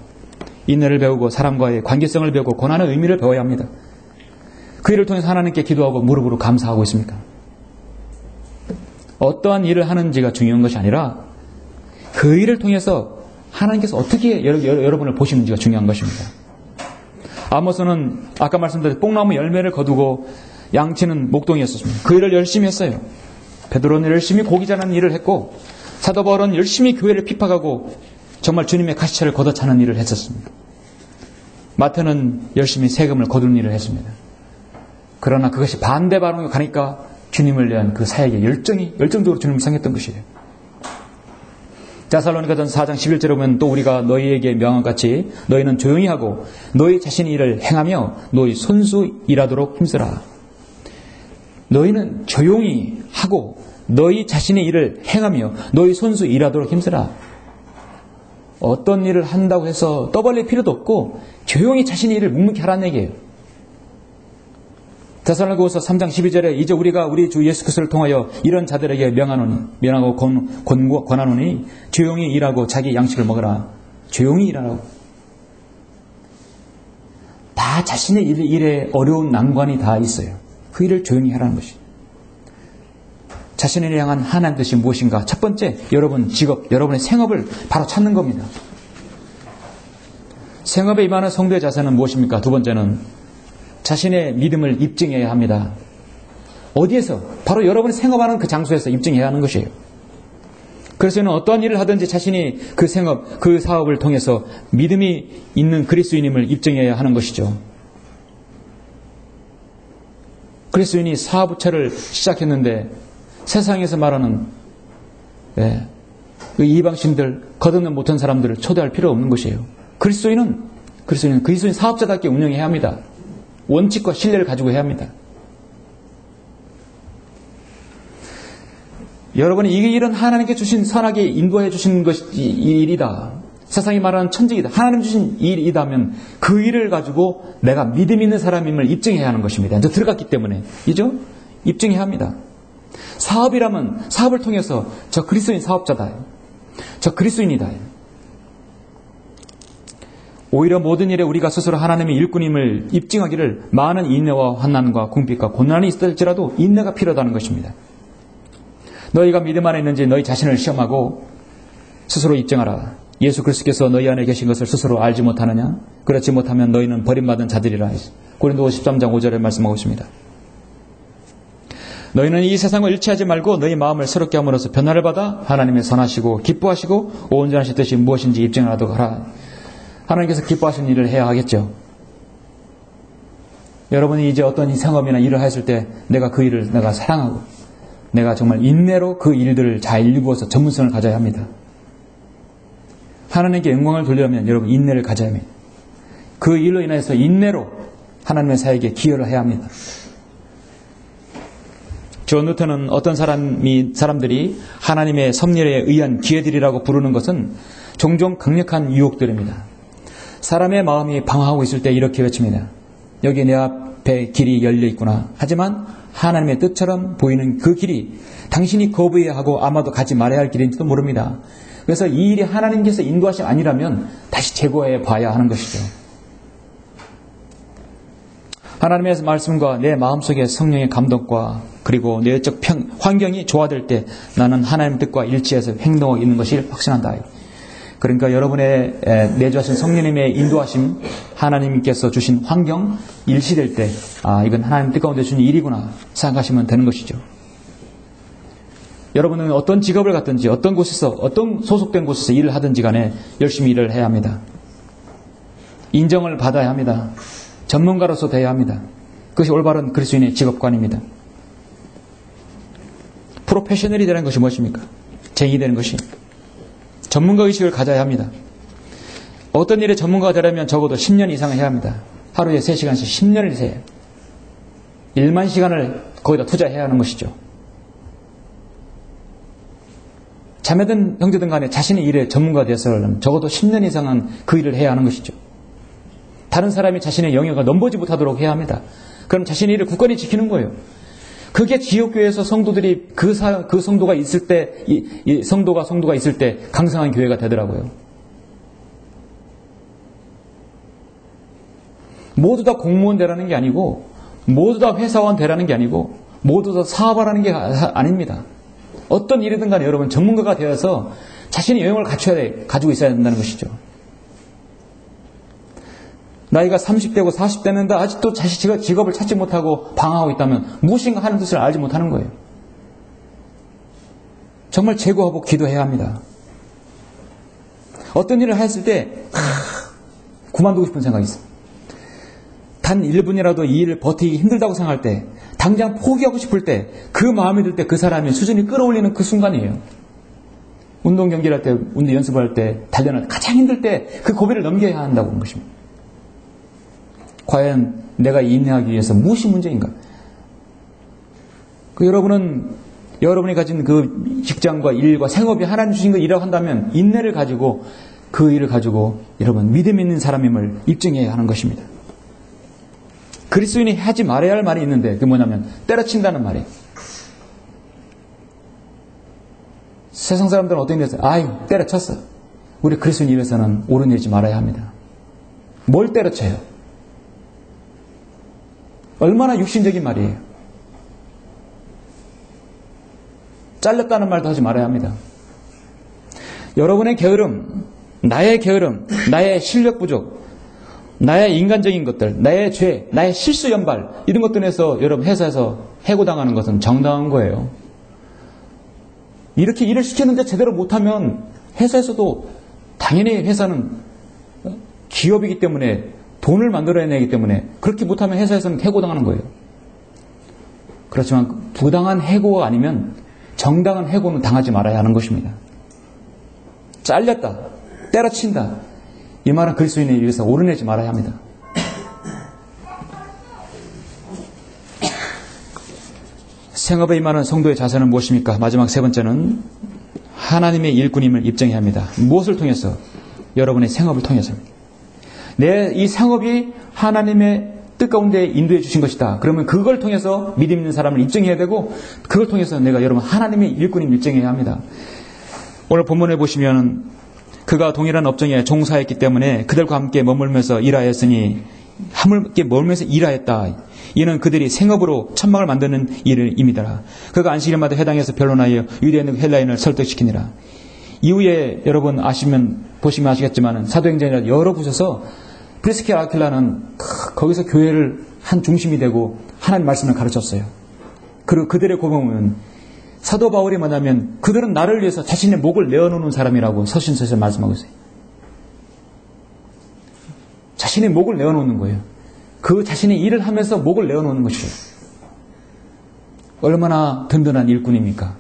Speaker 1: 인내를 배우고 사람과의 관계성을 배우고 고난의 의미를 배워야 합니다. 그 일을 통해서 하나님께 기도하고 무릎으로 감사하고 있습니까? 어떠한 일을 하는지가 중요한 것이 아니라 그 일을 통해서 하나님께서 어떻게 여러분을 보시는지가 중요한 것입니다. 아모스는 아까 말씀드린 뽕나무 열매를 거두고 양치는 목동이었습니다. 그 일을 열심히 했어요. 베드로는 열심히 고기 자는 일을 했고 사도 바울은 열심히 교회를 핍박하고 정말 주님의 가시차를 걷어차는 일을 했었습니다. 마태는 열심히 세금을 거두는 일을 했습니다. 그러나 그것이 반대 반응이 가니까 주님을 위한 그 사역에 열정적으로 주님을 상했던 것이에요. 데살로니가전서 4장 11절에 보면 또 우리가 너희에게 명한 같이 너희는 조용히 하고 너희 자신의 일을 행하며 너희 손수 일하도록 힘쓰라. 너희는 조용히 하고 너희 자신의 일을 행하며 너희 손수 일하도록 힘쓰라. 어떤 일을 한다고 해서 떠벌릴 필요도 없고 조용히 자신의 일을 묵묵히 하라는 얘기예요. 데살로니가후서 3장 12절에 이제 우리가 우리 주 예수 그리스도를 통하여 이런 자들에게 명하고 권하노니 조용히 일하고 자기 양식을 먹으라. 조용히 일하라고. 다 자신의 일에 어려운 난관이 다 있어요. 그 일을 조용히 하라는 것이. 자신을 향한 하나님 뜻이 무엇인가? 첫 번째, 여러분 직업, 여러분의 생업을 바로 찾는 겁니다. 생업에 임하는 성도의 자세는 무엇입니까? 두 번째는 자신의 믿음을 입증해야 합니다. 어디에서? 바로 여러분이 생업하는 그 장소에서 입증해야 하는 것이에요. 그래서 저는 어떠한 일을 하든지 자신이 그 생업, 그 사업을 통해서 믿음이 있는 그리스도인임을 입증해야 하는 것이죠. 그리스도인이 사업체를 시작했는데 세상에서 말하는 예, 그 이방신들, 거듭난 못한 사람들을 초대할 필요 없는 것이에요. 그리스도인은 사업자답게 운영해야 합니다. 원칙과 신뢰를 가지고 해야 합니다. 여러분이 이 일은 하나님께 주신 선하게 인도해 주신 것이 이 일이다. 세상이 말하는 천직이다. 하나님 주신 일이다면 그 일을 가지고 내가 믿음 있는 사람임을 입증해야 하는 것입니다. 이제 들어갔기 때문에. 이죠? 입증해야 합니다. 사업이라면 사업을 통해서 저 그리스도인 사업자다. 저 그리스도인이다. 오히려 모든 일에 우리가 스스로 하나님의 일꾼임을 입증하기를 많은 인내와 환난과 궁핍과 고난이 있을지라도 인내가 필요하다는 것입니다. 너희가 믿음 안에 있는지 너희 자신을 시험하고 스스로 입증하라. 예수 그리스도께서 너희 안에 계신 것을 스스로 알지 못하느냐? 그렇지 못하면 너희는 버림받은 자들이라. 고린도 13장 5절에 말씀하고 있습니다. 너희는 이 세상을 일치하지 말고 너희 마음을 새롭게 함으로써 변화를 받아 하나님의 선하시고 기뻐하시고 온전하신 뜻이 무엇인지 입증하도록 하라. 하나님께서 기뻐하시는 일을 해야 하겠죠. 여러분이 이제 어떤 생업이나 일을 했을 때 내가 그 일을 내가 사랑하고 내가 정말 인내로 그 일들을 잘 일구어서 전문성을 가져야 합니다. 하나님께 영광을 돌리려면 여러분 인내를 가져야 합니다. 그 일로 인해서 인내로 하나님의 사역에 기여를 해야 합니다. 존 뉴턴은 어떤 사람들이 하나님의 섭리에 의한 기회들이라고 부르는 것은 종종 강력한 유혹들입니다. 사람의 마음이 방황하고 있을 때 이렇게 외칩니다. 여기 내 앞에 길이 열려 있구나. 하지만 하나님의 뜻처럼 보이는 그 길이 당신이 거부해야 하고 아마도 가지 말아야 할 길인지도 모릅니다. 그래서 이 일이 하나님께서 인도하심 아니라면 다시 재고해 봐야 하는 것이죠. 하나님의 말씀과 내 마음속의 성령의 감동과 그리고 내적 환경이 조화될 때 나는 하나님의 뜻과 일치해서 행동하고 있는 것이 확신한다. 그러니까 여러분의 내주하신 성령님의 인도하심, 하나님께서 주신 환경, 일치될 때 이건 하나님 뜻 가운데 주신 일이구나 생각하시면 되는 것이죠. 여러분은 어떤 직업을 갖든지 어떤 곳에서 어떤 소속된 곳에서 일을 하든지 간에 열심히 일을 해야 합니다. 인정을 받아야 합니다. 전문가로서 되어야 합니다. 그것이 올바른 그리스도인의 직업관입니다. 프로페셔널이 되는 것이 무엇입니까? 쟁이 되는 것이 전문가 의식을 가져야 합니다. 어떤 일에 전문가가 되려면 적어도 10년 이상을 해야 합니다. 하루에 3시간씩 10년을 해야 해요. 1만 시간을 거기다 투자해야 하는 것이죠. 자매든 형제든 간에 자신의 일에 전문가가 되어서는 적어도 10년 이상은 그 일을 해야 하는 것이죠. 다른 사람이 자신의 영역을 넘보지 못하도록 해야 합니다. 그럼 자신의 일을 굳건히 지키는 거예요. 그게 지역교회에서 성도들이 그 성도가 있을 때, 이 성도가 있을 때 강성한 교회가 되더라고요. 모두 다 공무원 되라는 게 아니고, 모두 다 회사원 되라는 게 아니고, 모두 다 사업하라는 게 아닙니다. 어떤 일이든 간에 여러분 전문가가 되어서 자신의 영역을 가지고 있어야 된다는 것이죠. 나이가 30대고 40대는데 아직도 자신의 직업을 찾지 못하고 방황하고 있다면 무엇인가 하는 뜻을 알지 못하는 거예요. 정말 재고하고 기도해야 합니다. 어떤 일을 했을 때 그만두고 싶은 생각이 있어요. 단 1분이라도 이 일을 버티기 힘들다고 생각할 때, 당장 포기하고 싶을 때, 그 마음이 들 때 그 사람의 수준이 끌어올리는 그 순간이에요. 운동 경기를 할 때, 운동 연습을 할 때, 단련할 때 가장 힘들 때 그 고비를 넘겨야 한다고 하는 것입니다. 과연 내가 인내하기 위해서 무엇이 문제인가? 여러분이 가진 그 직장과 일과 생업이 하나님 주신 걸 한다면 인내를 가지고 그 일을 가지고 여러분 믿음 있는 사람임을 입증해야 하는 것입니다. 그리스도인이 하지 말아야 할 말이 있는데 그게 뭐냐면 때려친다는 말이에요. 세상 사람들은 어떤 일에서 때려쳤어. 우리 그리스도인 입에서는 옳은 일이지 말아야 합니다. 뭘 때려쳐요? 얼마나 육신적인 말이에요. 잘렸다는 말도 하지 말아야 합니다. 여러분의 게으름, 나의 게으름, 나의 실력 부족, 나의 인간적인 것들, 나의 죄, 나의 실수 연발 이런 것들에서 여러분 회사에서 해고당하는 것은 정당한 거예요. 이렇게 일을 시키는데 제대로 못하면 회사에서도 당연히 회사는 기업이기 때문에 돈을 만들어내기 때문에 그렇게 못하면 회사에서는 해고당하는 거예요. 그렇지만 부당한 해고가 아니면 정당한 해고는 당하지 말아야 하는 것입니다. 잘렸다, 때려친다, 이 말은 그리스도인에 의해서 오르내지 말아야 합니다. 생업에 임하는 성도의 자세는 무엇입니까? 마지막 세 번째는 하나님의 일꾼임을 입증해야 합니다. 무엇을 통해서? 여러분의 생업을 통해서입니다. 내 이 생업이 하나님의 뜻 가운데 인도해 주신 것이다. 그러면 그걸 통해서 믿음 있는 사람을 입증해야 되고, 그걸 통해서 내가 여러분 하나님의 일꾼임을 입증해야 합니다. 오늘 본문에 보시면 그가 동일한 업종에 종사했기 때문에 그들과 함께 머물면서 일하였으니, 함께 머물면서 일하였다. 이는 그들이 생업으로 천막을 만드는 일입니다. 그가 안식일마다 회당에서 변론하여 유대인 헬라인을 설득시키니라. 이후에 여러분 보시면 아시겠지만 사도행전이라 여러 곳에서 프리스키라 아킬라는 거기서 교회를 한 중심이 되고 하나님 말씀을 가르쳤어요. 그리고 그들의 고백은 사도 바울이 만나면 그들은 나를 위해서 자신의 목을 내어놓는 사람이라고 서신서에서 말씀하고 있어요. 자신의 목을 내어놓는 거예요. 그 자신의 일을 하면서 목을 내어놓는 것이죠. 얼마나 든든한 일꾼입니까?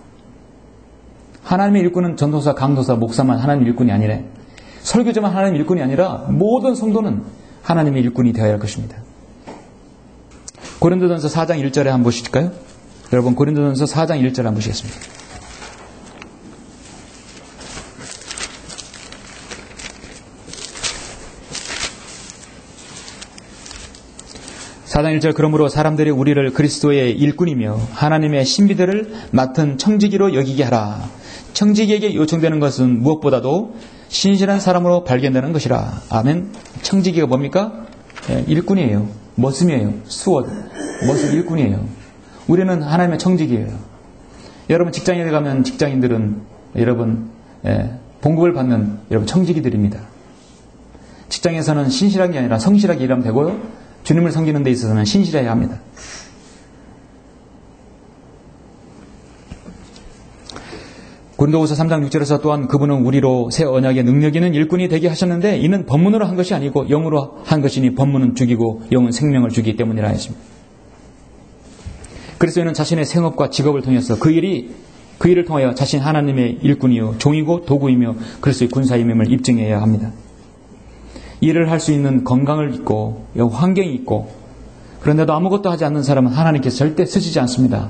Speaker 1: 하나님의 일꾼은 전도사, 강도사, 목사만 하나님의 일꾼이 아니래. 설교자만 하나님의 일꾼이 아니라 모든 성도는 하나님의 일꾼이 되어야 할 것입니다. 고린도전서 4장 1절에 한번 보실까요? 여러분, 고린도전서 4장 1절에 한번 보시겠습니다. 사장 1절 그러므로 사람들이 우리를 그리스도의 일꾼이며 하나님의 신비들을 맡은 청지기로 여기게 하라. 청지기에게 요청되는 것은 무엇보다도 신실한 사람으로 발견되는 것이라. 아멘. 청지기가 뭡니까? 일꾼이에요. 머슴이에요. 수원. 머슴 일꾼이에요. 우리는 하나님의 청지기예요. 여러분 직장에 가면 직장인들은 여러분 봉급을 받는 여러분 청지기들입니다. 직장에서는 신실한 게 아니라 성실하게 일하면 되고요. 주님을 섬기는 데 있어서는 신실해야 합니다. 고린도후서 3장 6절에서 또한 그분은 우리로 새 언약의 능력 있는 일꾼이 되게 하셨는데 이는 법문으로 한 것이 아니고 영으로 한 것이니 법문은 죽이고 영은 생명을 주기 때문이라 했습니다. 그리스도인은 자신의 생업과 직업을 통해서 그 일을 통하여 자신 하나님의 일꾼이요 종이고 도구이며 그리스도의 군사임임을 입증해야 합니다. 일을 할 수 있는 건강을 있고 환경이 있고 그런데도 아무것도 하지 않는 사람은 하나님께서 절대 쓰시지 않습니다.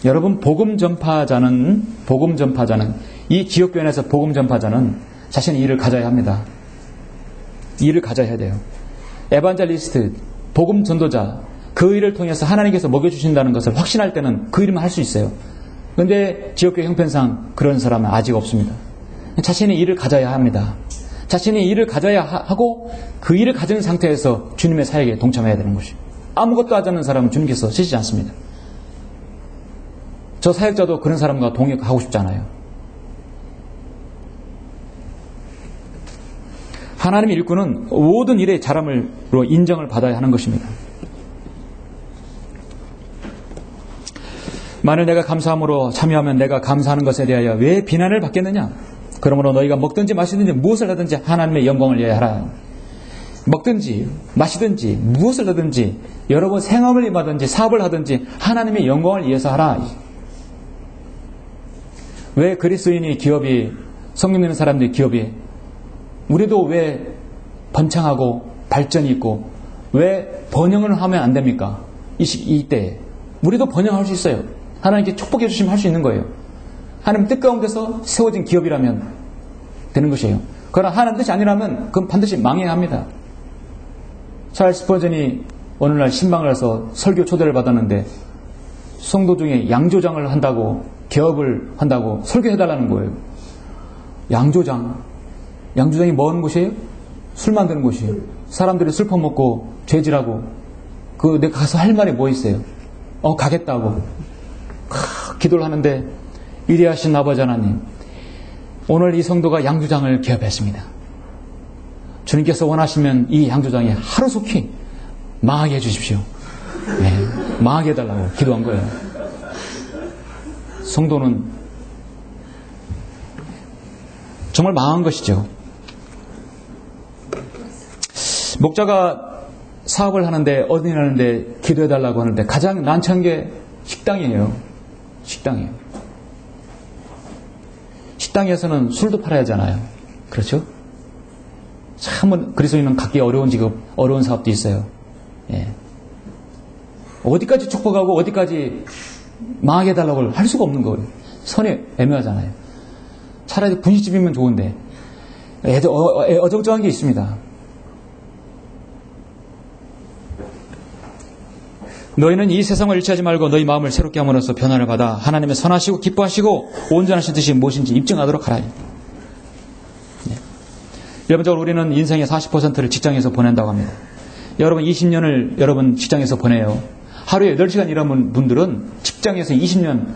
Speaker 1: 여러분 복음 전파자는 이 지역교회에서 복음 전파자는 자신의 일을 가져야 합니다. 일을 가져야 돼요. 에반젤리스트, 복음 전도자 그 일을 통해서 하나님께서 먹여주신다는 것을 확신할 때는 그 일만 할 수 있어요. 그런데 지역교회 형편상 그런 사람은 아직 없습니다. 자신의 일을 가져야 합니다. 자신의 일을 가져야 하고 그 일을 가진 상태에서 주님의 사역에 동참해야 되는 것이에요. 아무것도 하지 않는 사람은 주님께서 쓰시지 않습니다. 저 사역자도 그런 사람과 동역하고 싶잖아요. 하나님의 일꾼은 모든 일의 잘함으로 인정을 받아야 하는 것입니다. 만일 내가 감사함으로 참여하면 내가 감사하는 것에 대하여 왜 비난을 받겠느냐? 그러므로 너희가 먹든지 마시든지 무엇을 하든지 하나님의 영광을 위하여 하라. 먹든지 마시든지 무엇을 하든지 여러분 생업을 임하든지 사업을 하든지 하나님의 영광을 위해서 하라. 왜 그리스도인이 기업이 성령 있는 사람들이 기업이 우리도 왜 번창하고 발전이 있고 왜 번영을 하면 안 됩니까? 이때에 우리도 번영할 수 있어요. 하나님께 축복해 주시면 할 수 있는 거예요. 하나님 뜻 가운데서 세워진 기업이라면 되는 것이에요. 그러나 하나님 뜻이 아니라면 그건 반드시 망해야 합니다. 찰스 스퍼전이 어느 날 신방을 해서 설교 초대를 받았는데 성도 중에 양조장을 한다고 개업을 한다고 설교해달라는 거예요. 양조장이 뭐 하는 곳이에요? 술 만드는 곳이에요. 사람들이 술 퍼먹고 죄질하고 내가 가서 할 말이 뭐 있어요? 가겠다고 기도를 하는데 위대하신 아버지 하나님, 오늘 이 성도가 양조장을 개업했습니다. 주님께서 원하시면 이 양조장이 하루속히 망하게 해주십시오. 네, 망하게 해달라고 기도한 거예요. 성도는 정말 망한 것이죠. 목자가 사업을 하는데 어디 하는데 기도해달라고 하는데 가장 난처한 게 식당이에요. 식당이에요. 식당에서는 술도 팔아야 하잖아요. 그렇죠? 참 그리스도인은 갖기 어려운 직업, 어려운 사업도 있어요. 예. 어디까지 축복하고 어디까지 망하게 해달라고 할 수가 없는 거예요. 선이 애매하잖아요. 차라리 분식집이면 좋은데 어정쩡한 게 있습니다. 너희는 이 세상을 일치하지 말고 너희 마음을 새롭게 함으로써 변화를 받아 하나님의 선하시고 기뻐하시고 온전하신 뜻이 무엇인지 입증하도록 하라. 네. 일반적으로 우리는 인생의 40%를 직장에서 보낸다고 합니다. 여러분 20년을 여러분 직장에서 보내요. 하루에 8시간 일하는 분들은 직장에서 20년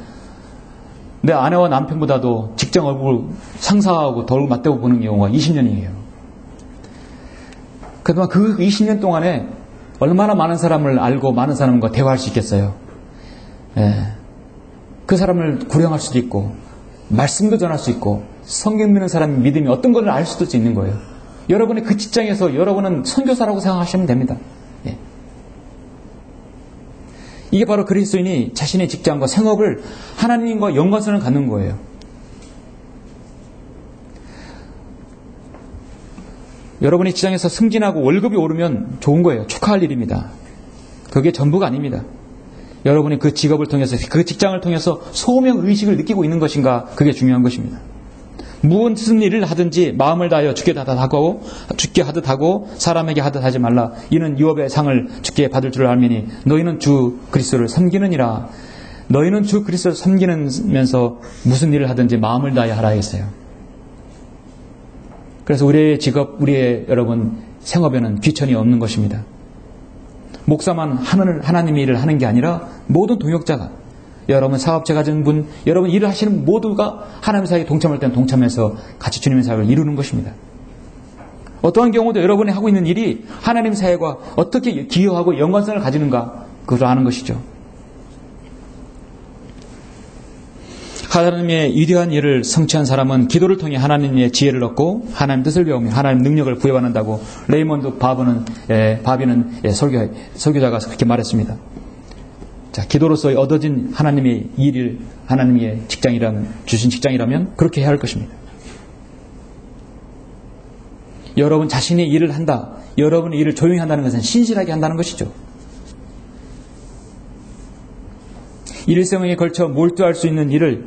Speaker 1: 내 아내와 남편보다도 직장 얼굴 상사하고 덜 맞대고 보는 경우가 20년이에요. 그동안 그 20년 동안에 얼마나 많은 사람을 알고 많은 사람과 대화할 수 있겠어요. 예. 그 사람을 구령할 수도 있고 말씀도 전할 수 있고 성경 믿는 사람의 믿음이 어떤 것을 알 수도 있는 거예요. 여러분의 그 직장에서 여러분은 선교사라고 생각하시면 됩니다. 예. 이게 바로 그리스도인이 자신의 직장과 생업을 하나님과 연관성을 갖는 거예요. 여러분이 직장에서 승진하고 월급이 오르면 좋은 거예요. 축하할 일입니다. 그게 전부가 아닙니다. 여러분이 그 직업을 통해서 그 직장을 통해서 소명의식을 느끼고 있는 것인가, 그게 중요한 것입니다. 무슨 일을 하든지 마음을 다하여 주께 하듯 하고 사람에게 하듯 하지 말라. 이는 유업의 상을 주께 받을 줄 알미니 너희는 주 그리스도를 섬기느니라. 너희는 주 그리스도를 섬기면서 무슨 일을 하든지 마음을 다하여 하라 했어요. 그래서 우리의 직업, 우리의 여러분 생업에는 귀천이 없는 것입니다. 목사만 하나님의 일을 하는 게 아니라 모든 동역자가, 여러분 사업체 가진 분, 여러분 일을 하시는 모두가 하나님의 사역에 동참할 때는 동참해서 같이 주님의 사역을 이루는 것입니다. 어떠한 경우도 여러분이 하고 있는 일이 하나님의 사역과 어떻게 기여하고 연관성을 가지는가, 그걸 아는 것이죠. 하나님의 위대한 일을 성취한 사람은 기도를 통해 하나님의 지혜를 얻고 하나님 뜻을 배우며 하나님 능력을 부여받는다고 레이먼드 바비는 설교자가 그렇게 말했습니다. 자, 기도로서 얻어진 하나님의 일을 하나님의 주신 직장이라면 그렇게 해야 할 것입니다. 여러분 자신의 일을 한다. 여러분의 일을 조용히 한다는 것은 신실하게 한다는 것이죠. 일생에 걸쳐 몰두할 수 있는 일을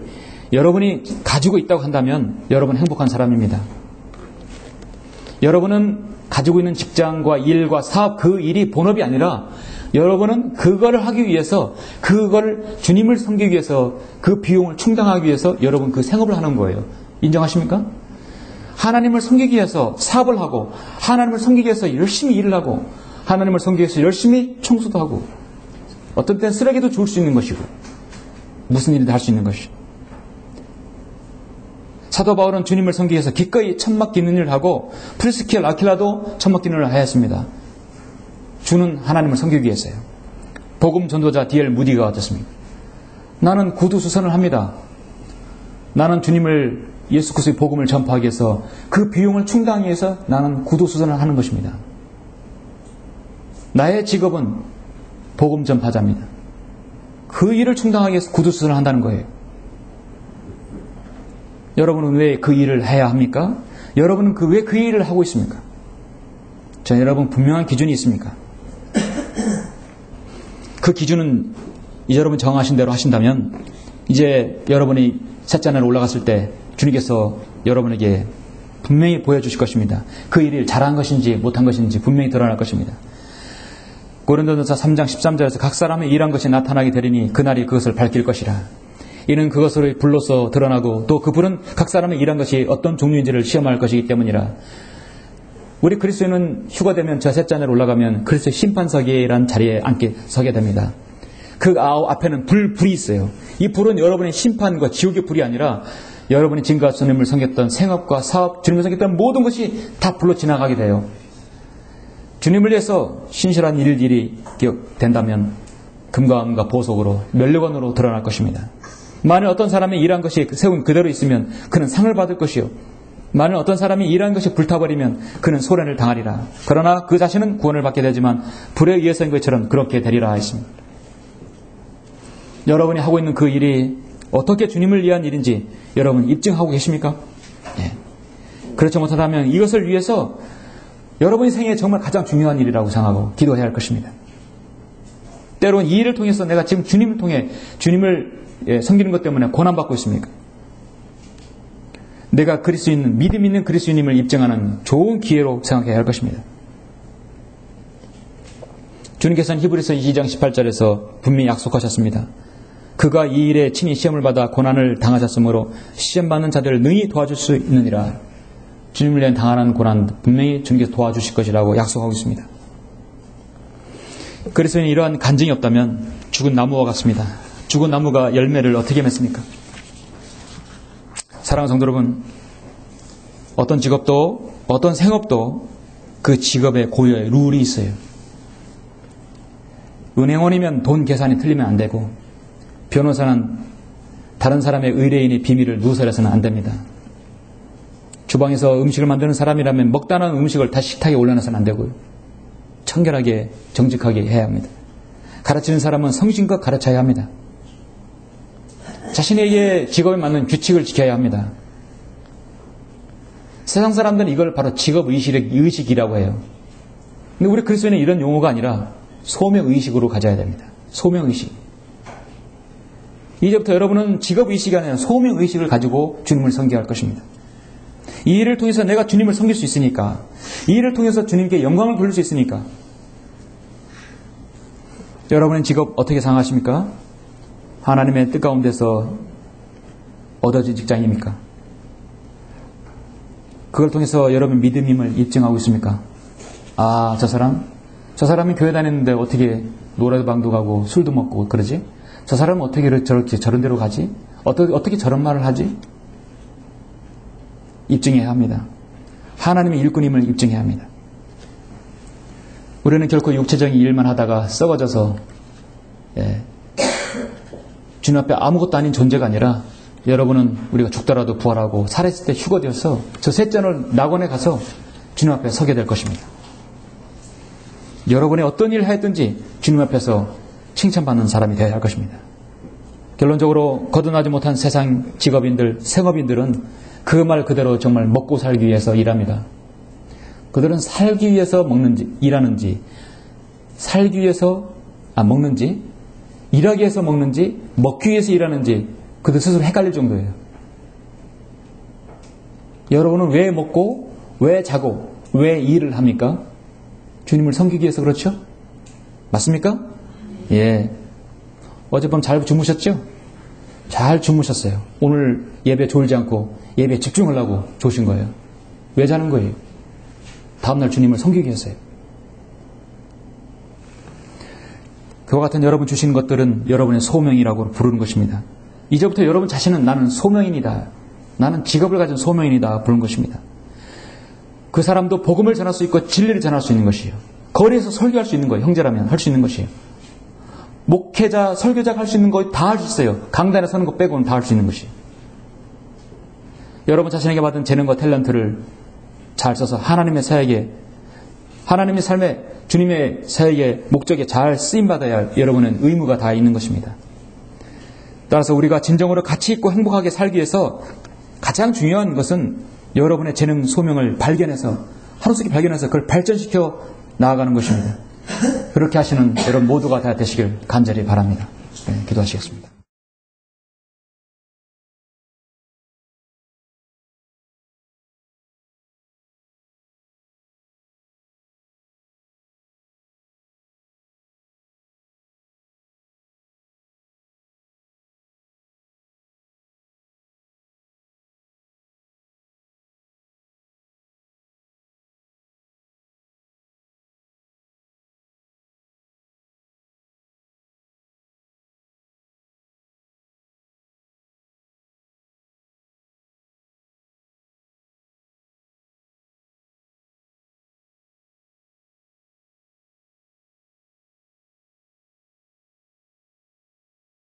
Speaker 1: 여러분이 가지고 있다고 한다면 여러분은 행복한 사람입니다. 여러분은 가지고 있는 직장과 일과 사업, 그 일이 본업이 아니라 여러분은 그거를 하기 위해서, 그걸 주님을 섬기기 위해서, 그 비용을 충당하기 위해서 여러분 그 생업을 하는 거예요. 인정하십니까? 하나님을 섬기기 위해서 사업을 하고, 하나님을 섬기기 위해서 열심히 일을 하고, 하나님을 섬기기 위해서 열심히 청소도 하고, 어떤 때는 쓰레기도 주울 수 있는 것이고, 무슨 일이든 할 수 있는 것이죠. 사도 바울은 주님을 섬기기 위해서 기꺼이 천막 기는 일을 하고, 프리스키엘 아킬라도 천막 기는 일을 하였습니다. 주는 하나님을 섬기기 위해서요. 복음 전도자 D.L. 무디가 어떻습니까? 나는 구두수선을 합니다. 나는 주님을, 예수 그리스도의 복음을 전파하기 위해서 그 비용을 충당하기 위해서 나는 구두수선을 하는 것입니다. 나의 직업은 복음 전파자입니다. 그 일을 충당하기 위해서 구두수선을 한다는 거예요. 여러분은 왜 그 일을 해야 합니까? 여러분은 왜 그 일을 하고 있습니까? 여러분 분명한 기준이 있습니까? 그 기준은 여러분 정하신 대로 하신다면 이제 여러분이 셋째 날에 올라갔을 때 주님께서 여러분에게 분명히 보여주실 것입니다. 그 일을 잘한 것인지 못한 것인지 분명히 드러날 것입니다. 고린도전서 3장 13절에서 각 사람의 일한 것이 나타나게 되리니 그날이 그것을 밝힐 것이라. 이는 그것을 불로서 드러나고 또 그 불은 각 사람의 일한 것이 어떤 종류인지를 시험할 것이기 때문이라. 우리 그리스도인은 휴가되면 저 셋째 날에 올라가면 그리스도의 심판석이라는 자리에 앉게 서게 됩니다. 그 앞에는 불이 있어요. 이 불은 여러분의 심판과 지옥의 불이 아니라 여러분이 지금까지 주님을 섬겼던 생업과 사업, 주님을 섬겼던 모든 것이 다 불로 지나가게 돼요. 주님을 위해서 신실한 일들이 기억된다면 금과 은과 보석으로 면류관으로 드러날 것입니다. 만일 어떤 사람이 일한 것이 세운 그대로 있으면 그는 상을 받을 것이요, 만일 어떤 사람이 일한 것이 불타버리면 그는 소련을 당하리라. 그러나 그 자신은 구원을 받게 되지만 불에 의해서인 것처럼 그렇게 되리라 했습니다. 여러분이 하고 있는 그 일이 어떻게 주님을 위한 일인지 여러분 입증하고 계십니까? 예. 그렇지 못하다면 이것을 위해서 여러분의 생애에 정말 가장 중요한 일이라고 생각하고 기도해야 할 것입니다. 때로는 이 일을 통해서 내가 지금 주님을 통해 주님을 섬기는 것 때문에 고난받고 있습니까? 내가 그리스도인, 믿음 있는 그리스도인임을 입증하는 좋은 기회로 생각해야 할 것입니다. 주님께서는 히브리서 2장 18절에서 분명히 약속하셨습니다. 그가 이 일에 친히 시험을 받아 고난을 당하셨으므로 시험받는 자들을 능히 도와줄 수 있느니라. 주님을 위해 당하는 고난 분명히 주님께서 도와주실 것이라고 약속하고 있습니다. 그리스도인이 이러한 간증이 없다면 죽은 나무와 같습니다. 죽은 나무가 열매를 어떻게 맺습니까? 사랑하는 성도 여러분, 어떤 직업도 어떤 생업도 그 직업의 고유의 룰이 있어요. 은행원이면 돈 계산이 틀리면 안 되고, 변호사는 다른 사람의 의뢰인의 비밀을 누설해서는 안 됩니다. 주방에서 음식을 만드는 사람이라면 먹다 남은 음식을 다시 식탁에 올려놔서는 안 되고요. 청결하게 정직하게 해야 합니다. 가르치는 사람은 성심껏 가르쳐야 합니다. 자신에게 직업에 맞는 규칙을 지켜야 합니다. 세상 사람들은 이걸 바로 직업의식이라고 해요. 근데 우리 그리스도인은 이런 용어가 아니라 소명의식으로 가져야 됩니다. 소명의식. 이제부터 여러분은 직업의식이 아니라 소명의식을 가지고 주님을 섬겨야 할 것입니다. 이 일을 통해서 내가 주님을 섬길 수 있으니까, 이 일을 통해서 주님께 영광을 돌릴 수 있으니까. 여러분의 직업 어떻게 생각하십니까? 하나님의 뜻 가운데서 얻어진 직장입니까? 그걸 통해서 여러분 믿음임을 입증하고 있습니까? 아, 저 사람이 교회 다녔는데 어떻게 노래방도 가고 술도 먹고 그러지? 저 사람은 어떻게 저렇게 저런 데로 가지? 어떻게 저런 말을 하지? 입증해야 합니다. 하나님의 일꾼임을 입증해야 합니다. 우리는 결코 육체적인 일만 하다가 썩어져서 주님 앞에 아무것도 아닌 존재가 아니라, 여러분은 우리가 죽더라도 부활하고 살아있을 때 휴거되어서 저 셋째 낙원에 가서 주님 앞에 서게 될 것입니다. 여러분이 어떤 일을 했든지 주님 앞에서 칭찬받는 사람이 되어야 할 것입니다. 결론적으로 거듭나지 못한 세상 직업인들, 생업인들은 그 말 그대로 정말 먹고 살기 위해서 일합니다. 그들은 살기 위해서 일하는지, 살기 위해서 먹는지, 일하기 위해서 먹는지, 먹기 위해서 일하는지 그들 스스로 헷갈릴 정도예요. 여러분은 왜 먹고, 왜 자고, 왜 일을 합니까? 주님을 섬기기 위해서 그렇죠? 맞습니까? 예. 어젯밤 잘 주무셨죠? 잘 주무셨어요. 오늘 예배 졸지 않고 예배에 집중하려고 조신 거예요. 왜 자는 거예요? 다음날 주님을 섬기기 위해서요. 그와 같은 여러분 주신 것들은 여러분의 소명이라고 부르는 것입니다. 이제부터 여러분 자신은 나는 소명인이다, 나는 직업을 가진 소명인이다 부르는 것입니다. 그 사람도 복음을 전할 수 있고 진리를 전할 수 있는 것이에요. 거리에서 설교할 수 있는 거예요. 형제라면 할 수 있는 것이에요. 목회자, 설교자가 할 수 있는 거 다 할 수 있어요. 강단에 서는 거 빼고는 다 할 수 있는 것이에요. 여러분 자신에게 받은 재능과 탤런트를 잘 써서 하나님의 사역에, 하나님의 삶에, 주님의 사역의 목적에 잘 쓰임받아야 할 여러분은 의무가 다 있는 것입니다. 따라서 우리가 진정으로 가치 있고 행복하게 살기 위해서 가장 중요한 것은 여러분의 재능, 소명을 발견해서, 하루속히 발견해서 그걸 발전시켜 나아가는 것입니다. 그렇게 하시는 여러분 모두가 다 되시길 간절히 바랍니다. 네, 기도하시겠습니다.